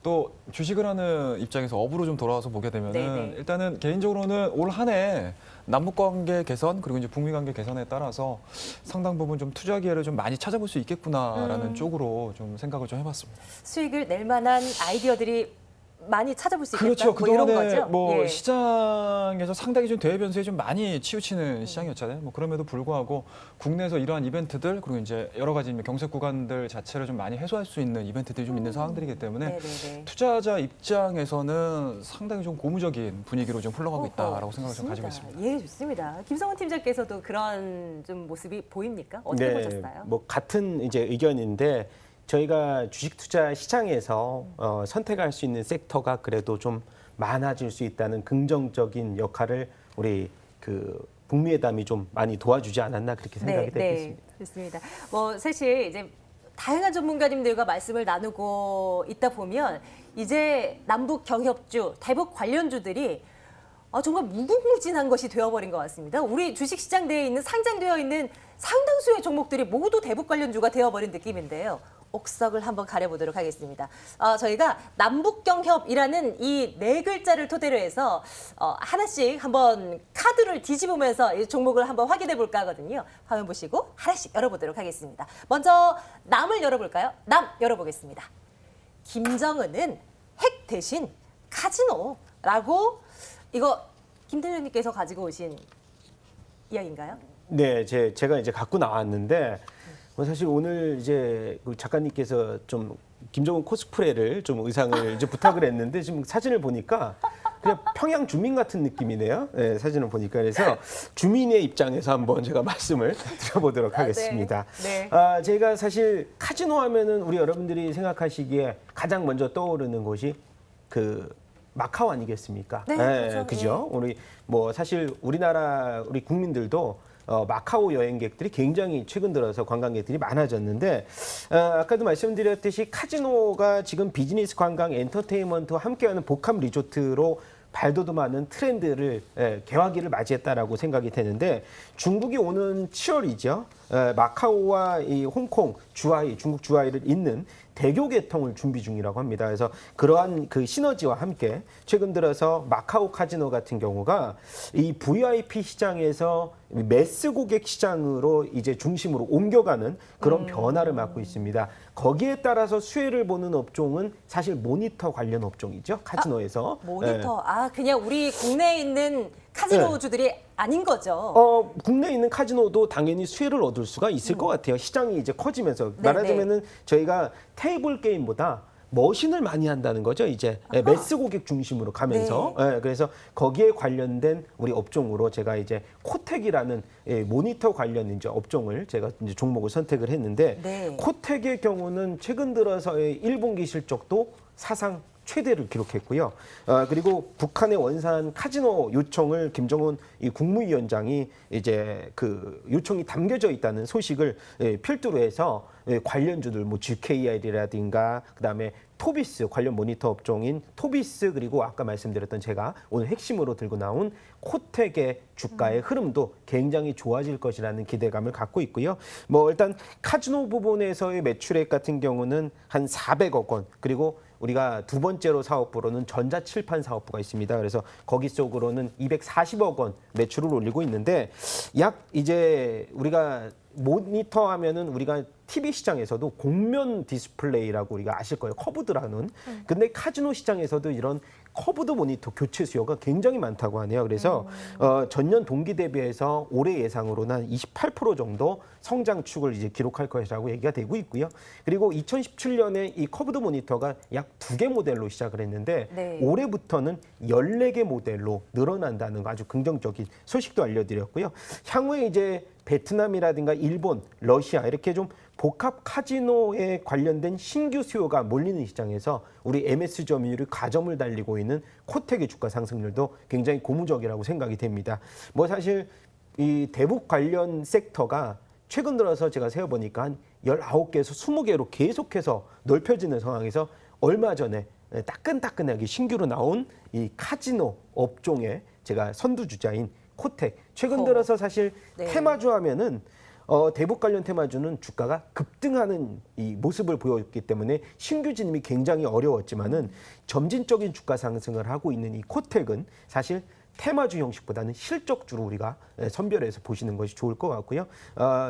또 주식을 하는 입장에서 업으로 좀 돌아와서 보게 되면은 네네. 일단은 개인적으로는 올 한 해 남북 관계 개선 그리고 이제 북미 관계 개선에 따라서 상당 부분 좀 투자 기회를 좀 많이 찾아볼 수 있겠구나라는 쪽으로 좀 생각을 좀 해봤습니다. 수익을 낼 만한 아이디어들이 많이 찾아볼 수 있겠다. 그렇죠. 뭐 이런 그동안에 거죠. 뭐 예. 시장에서 상당히 좀 대외 변수에 좀 많이 치우치는 시장이었잖아요. 뭐 그럼에도 불구하고 국내에서 이러한 이벤트들 그리고 이제 여러 가지 경색 구간들 자체를 좀 많이 해소할 수 있는 이벤트들이 좀 있는 상황들이기 때문에 네네네. 투자자 입장에서는 상당히 좀 고무적인 분위기로 좀 흘러가고 어허, 있다라고 생각을 좀 가지고 좋습니다. 있습니다. 예, 좋습니다. 김성훈 팀장께서도 그런 좀 모습이 보입니까? 어떻게 보셨어요? 뭐 같은 이제 의견인데 저희가 주식 투자 시장에서 선택할 수 있는 섹터가 그래도 좀 많아질 수 있다는 긍정적인 역할을 우리 그 북미회담이 좀 많이 도와주지 않았나 그렇게 생각이 되고 있습니다. 좋습니다. 뭐 사실 이제 다양한 전문가님들과 말씀을 나누고 있다 보면 이제 남북 경협주, 대북 관련주들이 정말 무궁무진한 것이 되어버린 것 같습니다. 우리 주식시장 내에 있는 상장되어 있는 상당수의 종목들이 모두 대북 관련주가 되어버린 느낌인데요. 옥석을 한번 가려보도록 하겠습니다. 저희가 남북경협이라는 이 네 글자를 토대로 해서 하나씩 한번 카드를 뒤집으면서 이 종목을 한번 확인해 볼까 하거든요. 화면 보시고 하나씩 열어보도록 하겠습니다. 먼저 남을 열어볼까요? 남 열어보겠습니다. 김정은은 핵 대신 카지노라고 이거 김 대표님께서 가지고 오신 이야기인가요? 네, 제가 이제 갖고 나왔는데 사실 오늘 이제 그 작가님께서 좀 김정은 코스프레를 좀 의상을 이제 부탁을 했는데 지금 사진을 보니까 그냥 평양 주민 같은 느낌이네요. 네, 사진을 보니까 그래서 주민의 입장에서 한번 제가 말씀을 드려보도록 하겠습니다. 네. 제가 사실 카지노 하면은 우리 여러분들이 생각하시기에 가장 먼저 떠오르는 곳이 그 마카오 아니겠습니까? 네, 그렇죠. 그죠? 우리 뭐 사실 우리나라 우리 국민들도 마카오 여행객들이 굉장히 최근 들어서 관광객들이 많아졌는데 아까도 말씀드렸듯이 카지노가 지금 비즈니스 관광 엔터테인먼트와 함께하는 복합 리조트로 발돋움하는 트렌드를 개화기를 맞이했다라고 생각이 되는데 중국이 오는 7월이죠. 마카오와 이 홍콩, 주하이, 중국 주하이를 잇는 대교 개통을 준비 중이라고 합니다. 그래서 그러한 그 시너지와 함께 최근 들어서 마카오 카지노 같은 경우가 이 VIP 시장에서 매스 고객 시장으로 이제 중심으로 옮겨가는 그런 변화를 맞고 있습니다. 거기에 따라서 수혜를 보는 업종은 사실 모니터 관련 업종이죠. 카지노에서. 모니터. 그냥 우리 국내에 있는 카지노주들이 아닌 거죠. 국내에 있는 카지노도 당연히 수혜를 얻을 수가 있을 것 같아요. 시장이 이제 커지면서. 말하자면은 저희가 테이블 게임보다 머신을 많이 한다는 거죠. 이제 매스 고객 중심으로 가면서. 그래서 거기에 관련된 우리 업종으로 제가 이제 코텍이라는 모니터 관련 이제 업종을 제가 이제 종목을 선택을 했는데 네. 코텍의 경우는 최근 들어서의 1분기 실적도 사상 최대를 기록했고요. 그리고 북한의 원산 카지노 요청을 김정은 이 국무위원장이 이제 그 요청이 담겨져 있다는 소식을 필두로 해서 관련주들 뭐 GKI라든가 그다음에 토비스 관련 모니터 업종인 토비스 그리고 아까 말씀드렸던 제가 오늘 핵심으로 들고 나온 코텍의 주가의 흐름도 굉장히 좋아질 것이라는 기대감을 갖고 있고요. 뭐 일단 카지노 부분에서의 매출액 같은 경우는 한 400억 원 그리고 우리가 두 번째로 사업부로는 전자칠판 사업부가 있습니다. 그래서 거기 쪽으로는 240억 원 매출을 올리고 있는데 약 이제 우리가 모니터 하면은 우리가 TV 시장에서도 공면 디스플레이라고 우리가 아실 거예요. 커브드라는. 근데 카지노 시장에서도 이런 커브드 모니터 교체 수요가 굉장히 많다고 하네요. 그래서 전년 동기 대비해서 올해 예상으로는 한 28% 정도 성장축을 이제 기록할 것이라고 얘기가 되고 있고요. 그리고 2017년에 이 커브드 모니터가 약 2개 모델로 시작을 했는데 네. 올해부터는 14개 모델로 늘어난다는 아주 긍정적인 소식도 알려드렸고요. 향후에 이제 베트남이라든가 일본, 러시아 이렇게 좀 복합 카지노에 관련된 신규 수요가 몰리는 시장에서 우리 MS 점유율이 가점을 달리고 있는 코텍의 주가 상승률도 굉장히 고무적이라고 생각이 됩니다. 뭐 사실 이 대북 관련 섹터가 최근 들어서 제가 세어보니까 한 19개에서 20개로 계속해서 넓혀지는 상황에서 얼마 전에 따끈따끈하게 신규로 나온 이 카지노 업종의 제가 선두주자인 코텍. 최근 들어서 사실 네. 테마주 하면은 대북 관련 테마주는 주가가 급등하는 이 모습을 보였기 때문에 신규 진입이 굉장히 어려웠지만은 점진적인 주가 상승을 하고 있는 이 코텍은 사실 테마주 형식보다는 실적주로 우리가 선별해서 보시는 것이 좋을 것 같고요.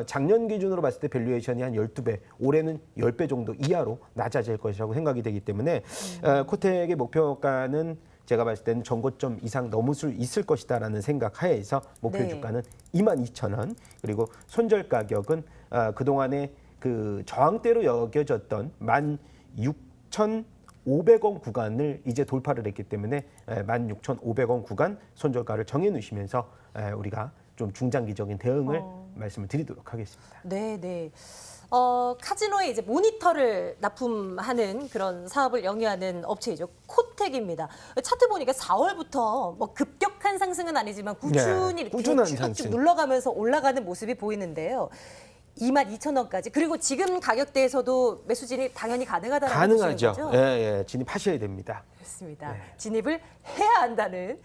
작년 기준으로 봤을 때 밸류에이션이 한 12배, 올해는 10배 정도 이하로 낮아질 것이라고 생각이 되기 때문에 코텍의 목표가는 제가 봤을 때는 전고점 이상 넘을 수 있을 것이다라는 생각 하에서 목표 네. 주가는 22,000원, 그리고 손절 가격은 그동안에 그 저항대로 여겨졌던 16,500원 구간을 이제 돌파를 했기 때문에 16,500원 구간 손절가를 정해 놓으시면서 우리가 좀 중장기적인 대응을 말씀을 드리도록 하겠습니다. 네, 네. 카지노에 이제 모니터를 납품하는 그런 사업을 영위하는 업체이죠. 코텍입니다. 차트 보니까 4월부터 뭐 급격한 상승은 아니지만 꾸준히 네, 이렇게 꾸준한 쭉쭉 상승. 눌러가면서 올라가는 모습이 보이는데요. 22,000원까지. 그리고 지금 가격대에서도 매수 진입 당연히 가능하다는 가능하죠. 거죠. 예, 진입하셔야 됩니다. 그렇습니다. 진입을 해야 한다는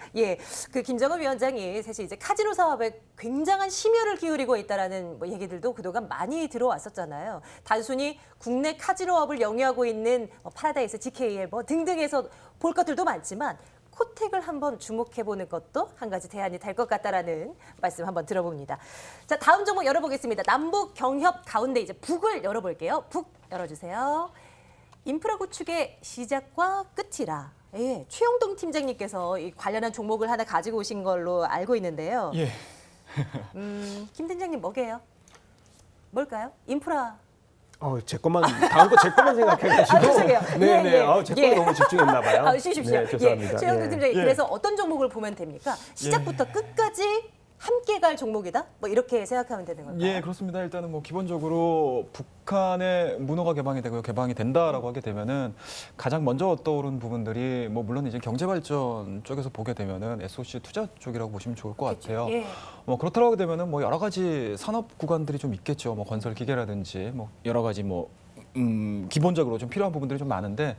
그 김정은 위원장이 사실 이제 카지노 사업에 굉장한 심혈을 기울이고 있다라는 뭐 얘기들도 그동안 많이 들어왔었잖아요. 단순히 국내 카지노업을 영위하고 있는 파라다이스, GKL 뭐 등등에서 볼 것들도 많지만 코텍을 한번 주목해보는 것도 한 가지 대안이 될 것 같다라는 말씀 한번 들어봅니다. 자, 다음 종목 열어보겠습니다. 남북 경협 가운데 이제 북을 열어볼게요. 북 열어주세요. 인프라 구축의 시작과 끝이라. 예, 최영동 팀장님께서 이 관련한 종목을 하나 가지고 오신 걸로 알고 있는데요. 예. 김 팀장님 뭐게요? 뭘까요? 인프라. 제 것만 다음 거 제 것만 생각해가지고. 죄송해요. 네네. 예, 예. 제 거에 너무 집중했나 봐요. 쉬십시오. 네, 죄송합니다. 예, 최영동 예. 팀장님, 예. 그래서 어떤 종목을 보면 됩니까? 시작부터 끝까지 함께 갈 종목이다? 뭐 이렇게 생각하면 되는 건가요? 예, 그렇습니다. 일단은 뭐 기본적으로 북한의 문호가 개방이 되고 개방이 된다라고 하게 되면은 가장 먼저 떠오르는 부분들이 뭐 물론 이제 경제 발전 쪽에서 보게 되면은 SOC 투자 쪽이라고 보시면 좋을 것 같아요. 예. 뭐 그렇다고 하게 되면은 뭐 여러 가지 산업 구간들이 좀 있겠죠. 뭐 건설 기계라든지 뭐 여러 가지 뭐 기본적으로 좀 필요한 부분들이 좀 많은데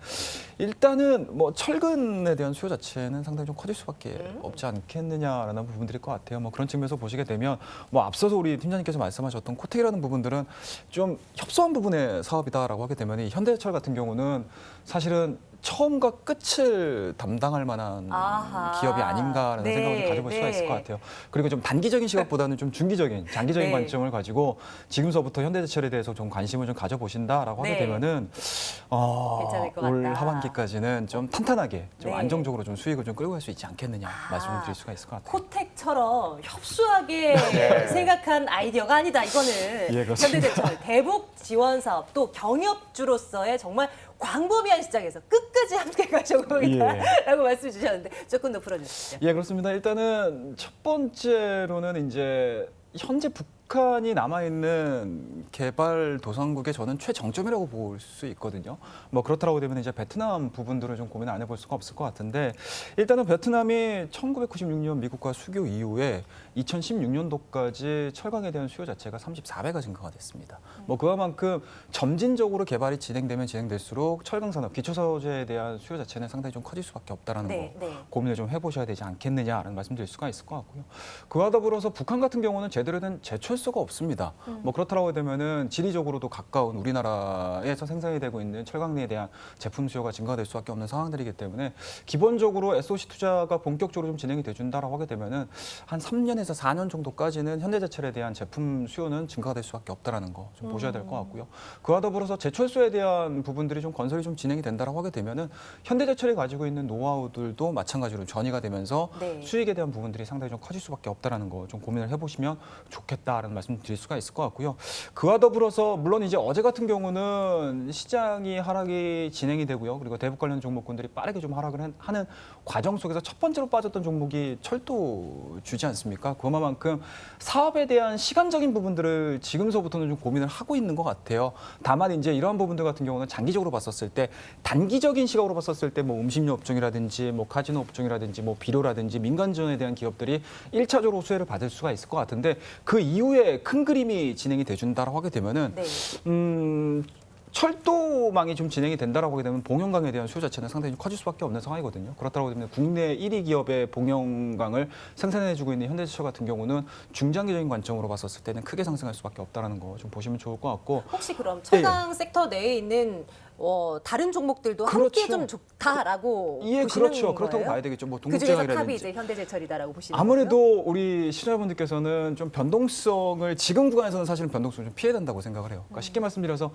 일단은 뭐 철근에 대한 수요 자체는 상당히 좀 커질 수밖에 없지 않겠느냐라는 부분들일 것 같아요. 뭐 그런 측면에서 보시게 되면 뭐 앞서서 우리 팀장님께서 말씀하셨던 코텍이라는 부분들은 좀 협소한 부분의 사업이다라고 하게 되면 이 현대제철 같은 경우는 사실은 처음과 끝을 담당할 만한 아하. 기업이 아닌가라는 네, 생각을 좀 가져볼 수가 네. 있을 것 같아요. 그리고 좀 단기적인 시각보다는 좀 중기적인, 장기적인 네. 관점을 가지고 지금서부터 현대제철에 대해서 좀 관심을 좀 가져보신다라고 네. 하게 되면은 괜찮을 것 올 같다. 하반기까지는 좀 탄탄하게, 좀 네. 안정적으로 좀 수익을 좀 끌고 갈 수 있지 않겠느냐 말씀을 드릴 수가 있을 것 같아요. 코텍처럼 협소하게 생각한 아이디어가 아니다. 이거는 예, 그렇습니다. 현대제철 대북 지원 사업 또 경협주로서의 정말 광범위한 시장에서 끝까지 함께 갈 종목이다라고 말씀 주셨는데 조금 더 풀어주시죠. 예, 그렇습니다. 일단은 첫 번째로는 이제 현재 북한이 남아있는 개발도상국의 저는 최정점이라고 볼 수 있거든요. 뭐 그렇다고 되면 이제 베트남 부분들을 좀 고민 안 해볼 수가 없을 것 같은데 일단은 베트남이 1996년 미국과 수교 이후에 2016년도까지 철강에 대한 수요 자체가 34배가 증가가 됐습니다. 뭐 그만큼 점진적으로 개발이 진행되면 진행될수록 철강 산업, 기초 소재에 대한 수요 자체는 상당히 좀 커질 수밖에 없다라는 네, 거 네. 고민을 좀 해보셔야 되지 않겠느냐라는 말씀드릴 수가 있을 것 같고요. 그와 더불어서 북한 같은 경우는 제대로 된 제철 제철 수가 없습니다. 뭐 그렇다고 되면은 지리적으로도 가까운 우리나라에서 생산이 되고 있는 철강리에 대한 제품 수요가 증가될 수밖에 없는 상황들이기 때문에 기본적으로 SOC 투자가 본격적으로 좀 진행이 돼준다라고 하게 되면은 한 3년에서 4년 정도까지는 현대제철에 대한 제품 수요는 증가가 될 수밖에 없다라는 거 좀 보셔야 될 것 같고요. 그와 더불어서 제철소에 대한 부분들이 좀 건설이 좀 진행이 된다라고 하게 되면은 현대제철이 가지고 있는 노하우들도 마찬가지로 전이가 되면서 네. 수익에 대한 부분들이 상당히 좀 커질 수밖에 없다라는 거 좀 고민을 해보시면 좋겠다라는 말씀 드릴 수가 있을 것 같고요. 그와 더불어서 물론 이제 어제 같은 경우는 시장이 하락이 진행이 되고요. 그리고 대북 관련 종목군들이 빠르게 좀 하락을 하는 과정 속에서 첫 번째로 빠졌던 종목이 철도주지 않습니까? 그만큼 사업에 대한 시간적인 부분들을 지금서부터는 좀 고민을 하고 있는 것 같아요. 다만 이제 이러한 부분들 같은 경우는 장기적으로 봤었을 때 단기적인 시각으로 봤었을 때 뭐 음식료 업종이라든지 뭐 카지노 업종이라든지 뭐 비료라든지 민간 지원에 대한 기업들이 1차적으로 수혜를 받을 수가 있을 것 같은데 그 이후에 큰 그림이 진행이 돼준다라고 하게 되면은 네. 철도망이 좀 진행이 된다라고 하게 되면 봉영강에 대한 수요 자체는 상당히 좀 커질 수밖에 없는 상황이거든요. 그렇다고 하면 국내 1위 기업의 봉영강을 생산해주고 있는 현대제철 같은 경우는 중장기적인 관점으로 봤었을 때는 크게 상승할 수밖에 없다라는 거 좀 보시면 좋을 것 같고. 혹시 그럼 철강 섹터 내에 있는 다른 종목들도 함께 그렇죠. 좀 좋다라고 예, 보시는 그렇죠. 거예요? 그렇다고 봐야 되겠죠. 뭐 그 중에서 탑이 동국제약이라든지. 이제 현대제철이다라고 보시는 아무래도 거고요? 우리 시청자분들께서는 좀 변동성을 지금 구간에서는 사실은 변동성을 좀 피해야 된다고 생각을 해요. 그러니까 쉽게 말씀드려서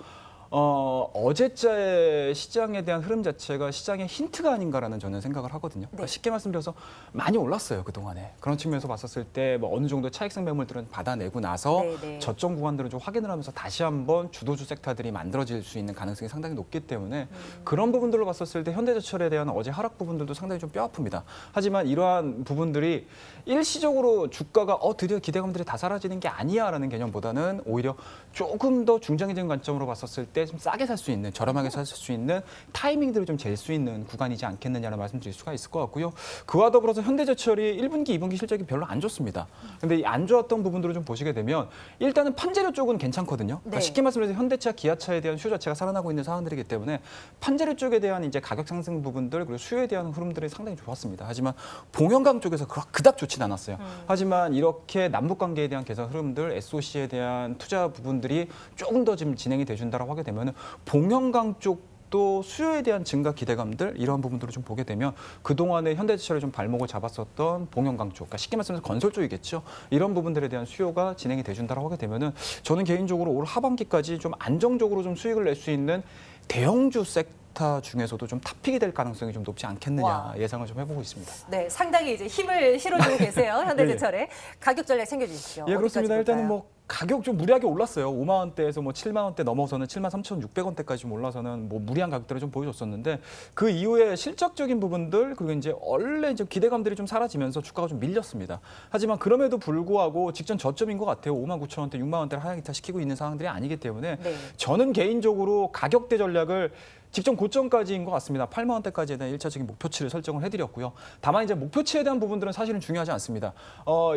어제자의 시장에 대한 흐름 자체가 시장의 힌트가 아닌가라는 저는 생각을 하거든요. 그러니까 네. 쉽게 말씀드려서 많이 올랐어요, 그동안에. 그런 측면에서 봤었을 때 뭐 어느 정도 차익성 매물들은 받아내고 나서 네, 네. 저점 구간들을 좀 확인을 하면서 다시 한번 주도주 섹터들이 만들어질 수 있는 가능성이 상당히 높기 때문에 그런 부분들로 봤었을 때 현대제철에 대한 어제 하락 부분들도 상당히 좀 뼈아픕니다. 하지만 이러한 부분들이 일시적으로 주가가 드디어 기대감들이 다 사라지는 게 아니야라는 개념보다는 오히려 조금 더 중장기적인 관점으로 봤었을 때 좀 싸게 살 수 있는, 저렴하게 살 수 있는 타이밍들을 좀 잴 수 있는 구간이지 않겠느냐는 말씀드릴 수가 있을 것 같고요. 그와 더불어서 현대제철이 1분기, 2분기 실적이 별로 안 좋습니다. 근데 이 안 좋았던 부분들을 좀 보시게 되면 일단은 판재료 쪽은 괜찮거든요. 그러니까 네. 쉽게 말씀드려서 현대차, 기아차에 대한 수요 자체가 살아나고 있는 상황들이기 때문에 판재료 쪽에 대한 이제 가격 상승 부분들 그리고 수요에 대한 흐름들이 상당히 좋았습니다. 하지만 봉영강 쪽에서 그닥 좋진 않았어요. 하지만 이렇게 남북 관계에 대한 개선 흐름들, SOC에 대한 투자 부분들이 조금 더 지금 진행이 돼준다라고 하게 되면은 봉영강 쪽 또 수요에 대한 증가 기대감들 이런 부분들을 좀 보게 되면 그동안에 현대제철에 좀 발목을 잡았었던 봉영강 쪽, 그러니까 쉽게 말씀해서 건설 쪽이겠죠. 이런 부분들에 대한 수요가 진행이 돼준다라고 하게 되면은 저는 개인적으로 올 하반기까지 좀 안정적으로 좀 수익을 낼 수 있는 대형주 섹터 중에서도 좀 탑픽이 될 가능성이 좀 높지 않겠느냐 와. 예상을 좀 해보고 있습니다. 네, 상당히 이제 힘을 실어주고 계세요. 현대제철에. 가격 전략 챙겨주십시오. 예, 그렇습니다. 어디까지 일단은 볼까요? 뭐 가격 좀 무리하게 올랐어요. 5만 원대에서 뭐 7만 원대 넘어서는 7만 3,600원대까지 좀 올라서는 뭐 무리한 가격들을 좀 보여줬었는데 그 이후에 실적적인 부분들 그리고 이제 원래 이제 기대감들이 좀 사라지면서 주가가 좀 밀렸습니다. 하지만 그럼에도 불구하고 직전 저점인 것 같아요. 5만 9천 원대, 6만 원대를 하향이차 시키고 있는 상황들이 아니기 때문에 네. 저는 개인적으로 가격대 전략을 직전 고점까지인 것 같습니다. 8만 원대까지에 대한 1차적인 목표치를 설정을 해드렸고요. 다만 이제 목표치에 대한 부분들은 사실은 중요하지 않습니다.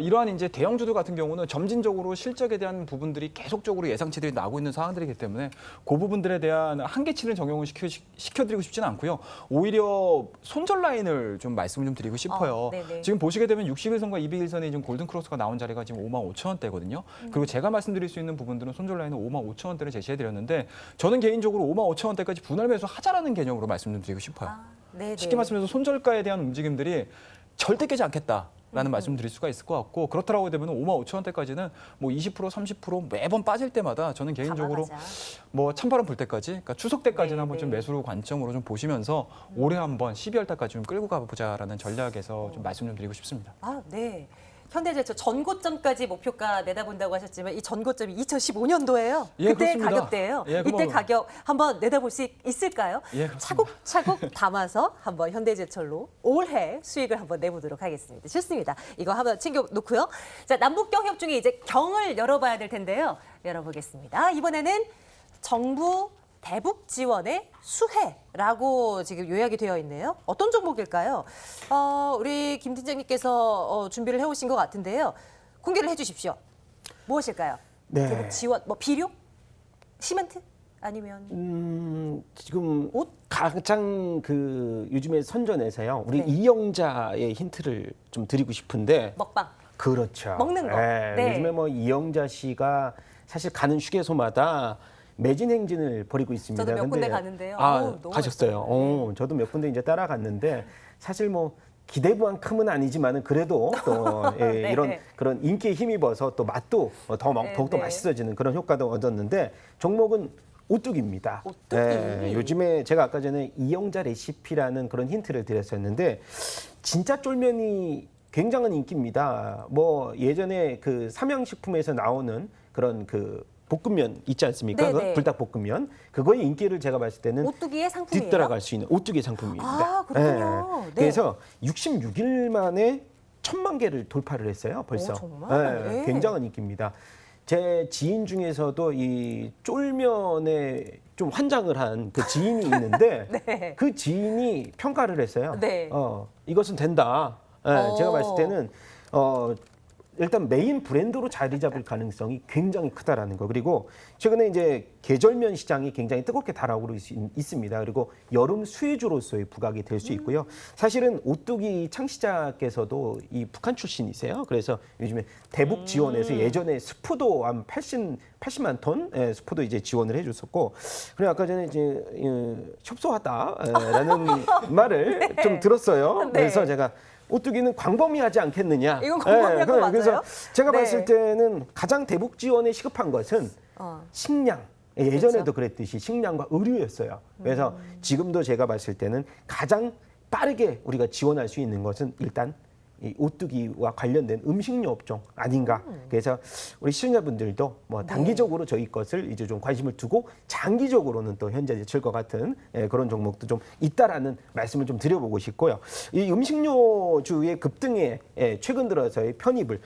이러한 이제 대형주들 같은 경우는 점진적으로 실적에 대한 부분들이 계속적으로 예상치들이 나오고 있는 상황들이기 때문에 그 부분들에 대한 한계치를 적용을 시켜드리고 싶지는 않고요. 오히려 손절 라인을 좀 말씀을 좀 드리고 싶어요. 네네. 지금 보시게 되면 60일선과 200일선에 지금 골든 크로스가 나온 자리가 지금 5만 5천 원대거든요. 그리고 제가 말씀드릴 수 있는 부분들은 손절 라인은 5만 5천 원대를 제시해드렸는데 저는 개인적으로 5만 5천 원대까지 분할 매수 하자라는 개념으로 말씀 좀 드리고 싶어요. 네네. 쉽게 말씀해서 손절가에 대한 움직임들이 절대 깨지 않겠다라는 말씀 드릴 수가 있을 것 같고 그렇다고 되면 5만 5천 원대까지는 뭐 20% 30% 매번 빠질 때마다 저는 개인적으로 감안하자. 뭐 찬바람 불 때까지 그러니까 추석 때까지는 네, 한번 좀 네. 매수로 관점으로 좀 보시면서 올해 한번 12월 달까지 좀 끌고 가보자라는 전략에서 좀 말씀 좀 드리고 싶습니다. 아, 네. 현대제철 전고점까지 목표가 내다본다고 하셨지만 이 전고점이 2015년도예요. 예, 그때 그렇습니다. 가격대예요. 예, 이때 그럼- 가격 한번 내다볼 수 있을까요? 예, 그렇습니다. 차곡차곡 담아서 한번 현대제철로 올해 수익을 한번 내보도록 하겠습니다. 좋습니다. 이거 한번 챙겨놓고요. 자, 남북 경협 중에 이제 경을 열어봐야 될 텐데요. 열어보겠습니다. 이번에는 정부 대북 지원의 수혜라고 지금 요약이 되어 있네요. 어떤 종목일까요? 우리 김 팀장님께서 준비를 해오신 것 같은데요. 공개를 해주십시오. 무엇일까요? 네. 대북 지원, 뭐 비료? 시멘트? 아니면 지금 옷? 가장 그 요즘에 선전해서요. 우리 네. 이영자의 힌트를 좀 드리고 싶은데 먹방? 그렇죠. 먹는 거. 예, 네. 요즘에 뭐 이영자 씨가 사실 가는 휴게소마다 매진 행진을 벌이고 있습니다. 저도 몇 군데 근데- 가는데요. 아, 어우, 너무 가셨어요. 맛있어요. 저도 몇 군데 이제 따라갔는데 사실 뭐 기대만큼은 아니지만은 그래도 또 예, 네. 이런 그런 인기에 힘입어서 또 맛도 더욱더 네. 맛있어지는 그런 효과도 얻었는데 종목은 오뚜기입니다. 오뚜기. 요즘에 제가 아까 전에 이영자 레시피라는 그런 힌트를 드렸었는데 진짜 쫄면이 굉장한 인기입니다. 뭐 예전에 그 삼양식품에서 나오는 그런 그 볶음면 있지 않습니까? 네네. 그 불닭볶음면 그거의 인기를 제가 봤을 때는 오뚜기의 상품이에요? 뒤따라갈 수 있는 오뚜기 상품입니다. 아, 그렇군요. 네. 그래서 66일 만에 1,000만 개를 돌파를 했어요. 벌써. 정말? 네. 굉장한 인기입니다. 제 지인 중에서도 이 쫄면에 좀 환장을 한 그 지인이 있는데 네. 그 지인이 평가를 했어요. 네. 이것은 된다. 제가 봤을 때는 일단 메인 브랜드로 자리 잡을 가능성이 굉장히 크다라는 거. 그리고 최근에 이제 계절면 시장이 굉장히 뜨겁게 달아오르고 있습니다. 그리고 여름 수혜주로서의 부각이 될 수 있고요. 사실은 오뚜기 창시자께서도 이 북한 출신이세요. 그래서 요즘에 대북 지원에서 예전에 스프도 한 80만 톤 스프도 이제 지원을 해줬었고, 그리고 아까 전에 이제 협소하다라는 말을 좀 들었어요. 네. 그래서 제가 오뚜기는 광범위하지 않겠느냐. 이건 광범위한 거 그래서 맞아요? 제가 네. 봤을 때는 가장 대북 지원에 시급한 것은 식량. 예전에도 그렇죠. 그랬듯이 식량과 의류였어요. 그래서 지금도 제가 봤을 때는 가장 빠르게 우리가 지원할 수 있는 것은 일단 이 오뚜기와 관련된 음식료 업종 아닌가. 그래서 우리 시청자분들도 뭐 단기적으로 저희 것을 이제 좀 관심을 두고 장기적으로는 또 현재질 것 같은 그런 종목도 좀 있다라는 말씀을 좀 드려보고 싶고요. 이 음식료주의 급등에 최근 들어서의 편입을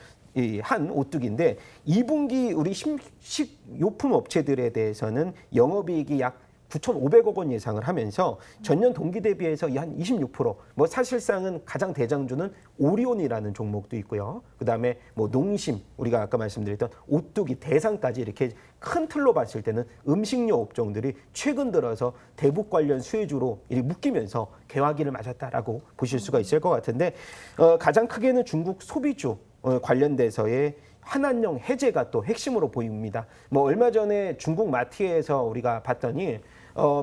한 오뚜기인데 2분기 우리 식료품 업체들에 대해서는 영업이익이 약 9,500억 원 예상을 하면서 전년 동기 대비해서 한 26%, 뭐 사실상은 가장 대장주는 오리온이라는 종목도 있고요. 그다음에 뭐 농심, 우리가 아까 말씀드렸던 오뚜기, 대상까지 이렇게 큰 틀로 봤을 때는 음식료 업종들이 최근 들어서 대북 관련 수혜주로 이렇게 묶이면서 개화기를 맞았다라고 보실 수가 있을 것 같은데 가장 크게는 중국 소비주 관련돼서의 환한령 해제가 또 핵심으로 보입니다. 뭐 얼마 전에 중국 마트에서 우리가 봤더니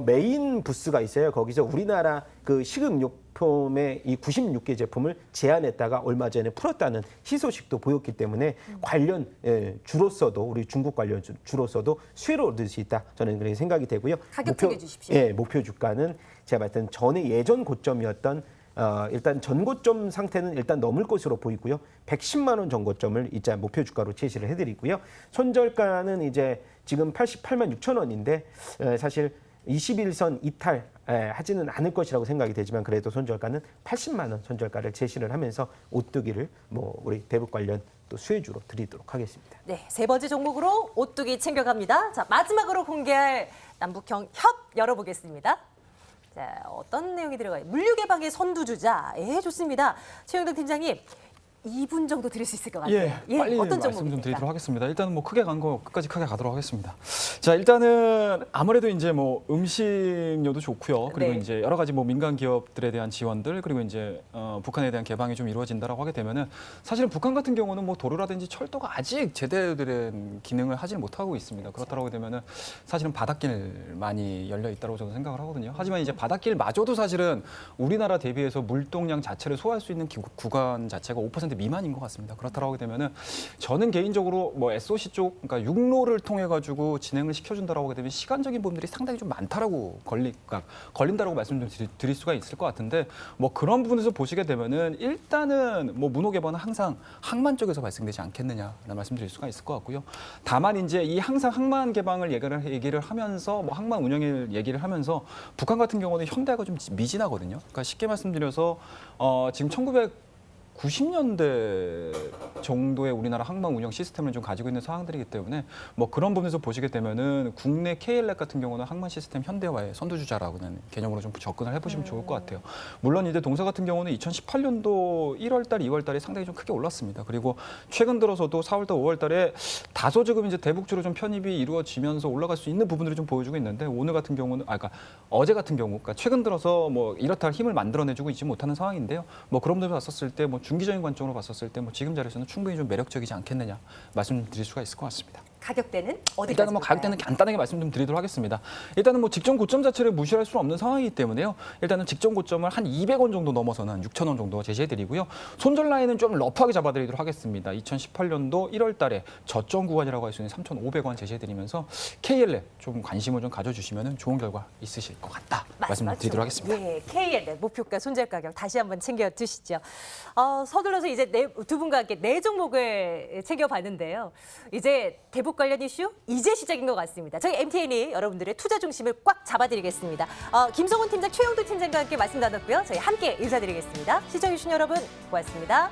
메인 부스가 있어요. 거기서 우리나라 그 식음료품의 이 96개 제품을 제한했다가 얼마 전에 풀었다는 희소식도 보였기 때문에 관련 주로서도 우리 중국 관련 주로서도 수혜를 얻을 수 있다. 저는 그렇게 생각이 되고요. 가격 소개해 주십시오. 목표 주가는 제가 봤을 때는 전에 예전 고점이었던 일단 전고점 상태는 일단 넘을 것으로 보이고요. 110만 원 전고점을 이제 목표 주가로 제시를 해드리고요. 손절가는 이제 지금 88만 6천 원인데 사실 21선 이탈 하지는 않을 것이라고 생각이 되지만 그래도 손절가는 80만 원 손절가를 제시를 하면서 오뚜기를 뭐 우리 대북 관련 또 수혜주로 드리도록 하겠습니다. 네, 세 번째 종목으로 오뚜기 챙겨갑니다. 자, 마지막으로 공개할 남북형 협 열어보겠습니다. 자, 어떤 내용이 들어가요? 물류 개방의 선두주자. 예, 좋습니다. 최영덕 팀장님, 2분 정도 드릴 수 있을 것 같아요. 빨리 어떤 말씀 좀 종목입니까? 드리도록 하겠습니다. 일단은 뭐 크게 간 거 끝까지 크게 가도록 하겠습니다. 자, 일단은 아무래도 이제 뭐 음식료도 좋고요. 그리고 네. 이제 여러 가지 뭐 민간 기업들에 대한 지원들 그리고 이제 북한에 대한 개방이 좀 이루어진다라고 하게 되면은 사실은 북한 같은 경우는 뭐 도로라든지 철도가 아직 제대로 된 기능을 하지 못하고 있습니다. 그렇다고 되면은 사실은 바닷길 많이 열려 있다고 저는 생각을 하거든요. 하지만 이제 바닷길마저도 사실은 우리나라 대비해서 물동량 자체를 소화할 수 있는 구간 자체가 5% 미만인 것 같습니다. 그렇다고 하게 되면은 저는 개인적으로 뭐 SOC 쪽, 그러니까 육로를 통해 가지고 진행을 시켜준다라고 하게 되면 시간적인 부분들이 상당히 좀 많다라고 걸린다라고 말씀 좀 드릴 수가 있을 것 같은데 뭐 그런 부분에서 보시게 되면은 일단은 뭐 문호 개방은 항상 항만 쪽에서 발생되지 않겠느냐라는 말씀드릴 수가 있을 것 같고요. 다만 이제 이 항상 항만 개방을 얘기를 하면서 뭐 항만 운영을 얘기를 하면서 북한 같은 경우는 현대가 좀 미진하거든요. 그러니까 쉽게 말씀드려서 지금 1990년대 정도의 우리나라 항만 운영 시스템을 좀 가지고 있는 상황들이기 때문에 뭐 그런 부분에서 보시게 되면은 국내 KLX 같은 경우는 항만 시스템 현대화의 선두주자라고는 개념으로 좀 접근을 해보시면 좋을 것 같아요. 물론 이제 동사 같은 경우는 2018년도 1월달, 2월달에 상당히 좀 크게 올랐습니다. 그리고 최근 들어서도 4월달, 5월달에 다소 지금 이제 대북주로 좀 편입이 이루어지면서 올라갈 수 있는 부분들을 좀 보여주고 있는데 오늘 같은 경우는 그러니까 어제 같은 경우, 그러니까 최근 들어서 뭐 이렇다 할 힘을 만들어내주고 있지 못하는 상황인데요. 뭐 그런 부분을 봤었을 때 뭐 중기적인 관점으로 봤었을 때 뭐 지금 자리에서는 충분히 좀 매력적이지 않겠느냐 말씀드릴 수가 있을 것 같습니다. 가격대는 어디까지? 일단은 뭐 가격대는 간단하게 말씀 좀 드리도록 하겠습니다. 일단은 뭐 직전 고점 자체를 무시할 수는 없는 상황이기 때문에요. 일단은 직전 고점을 한 200원 정도 넘어서는 한 6,000원 정도 제시해드리고요. 손절 라인은 좀 러프하게 잡아드리도록 하겠습니다. 2018년도 1월 달에 저점 구간이라고 할 수 있는 3,500원 제시해드리면서 KL에 좀 관심을 좀 가져주시면 좋은 결과 있으실 것 같다 말씀드리도록 하겠습니다. 예, KL 목표가 손절 가격 다시 한번 챙겨 두시죠. 서둘러서 이제 두 분과 함께 네 종목을 챙겨봤는데요. 이제 대북 관련 이슈 이제 시작인 것 같습니다. 저희 MTN이 여러분들의 투자 중심을 꽉 잡아드리겠습니다. 김성훈 팀장, 최영도 팀장과 함께 말씀 나눴고요. 저희 함께 인사드리겠습니다. 시청해주신 여러분 고맙습니다.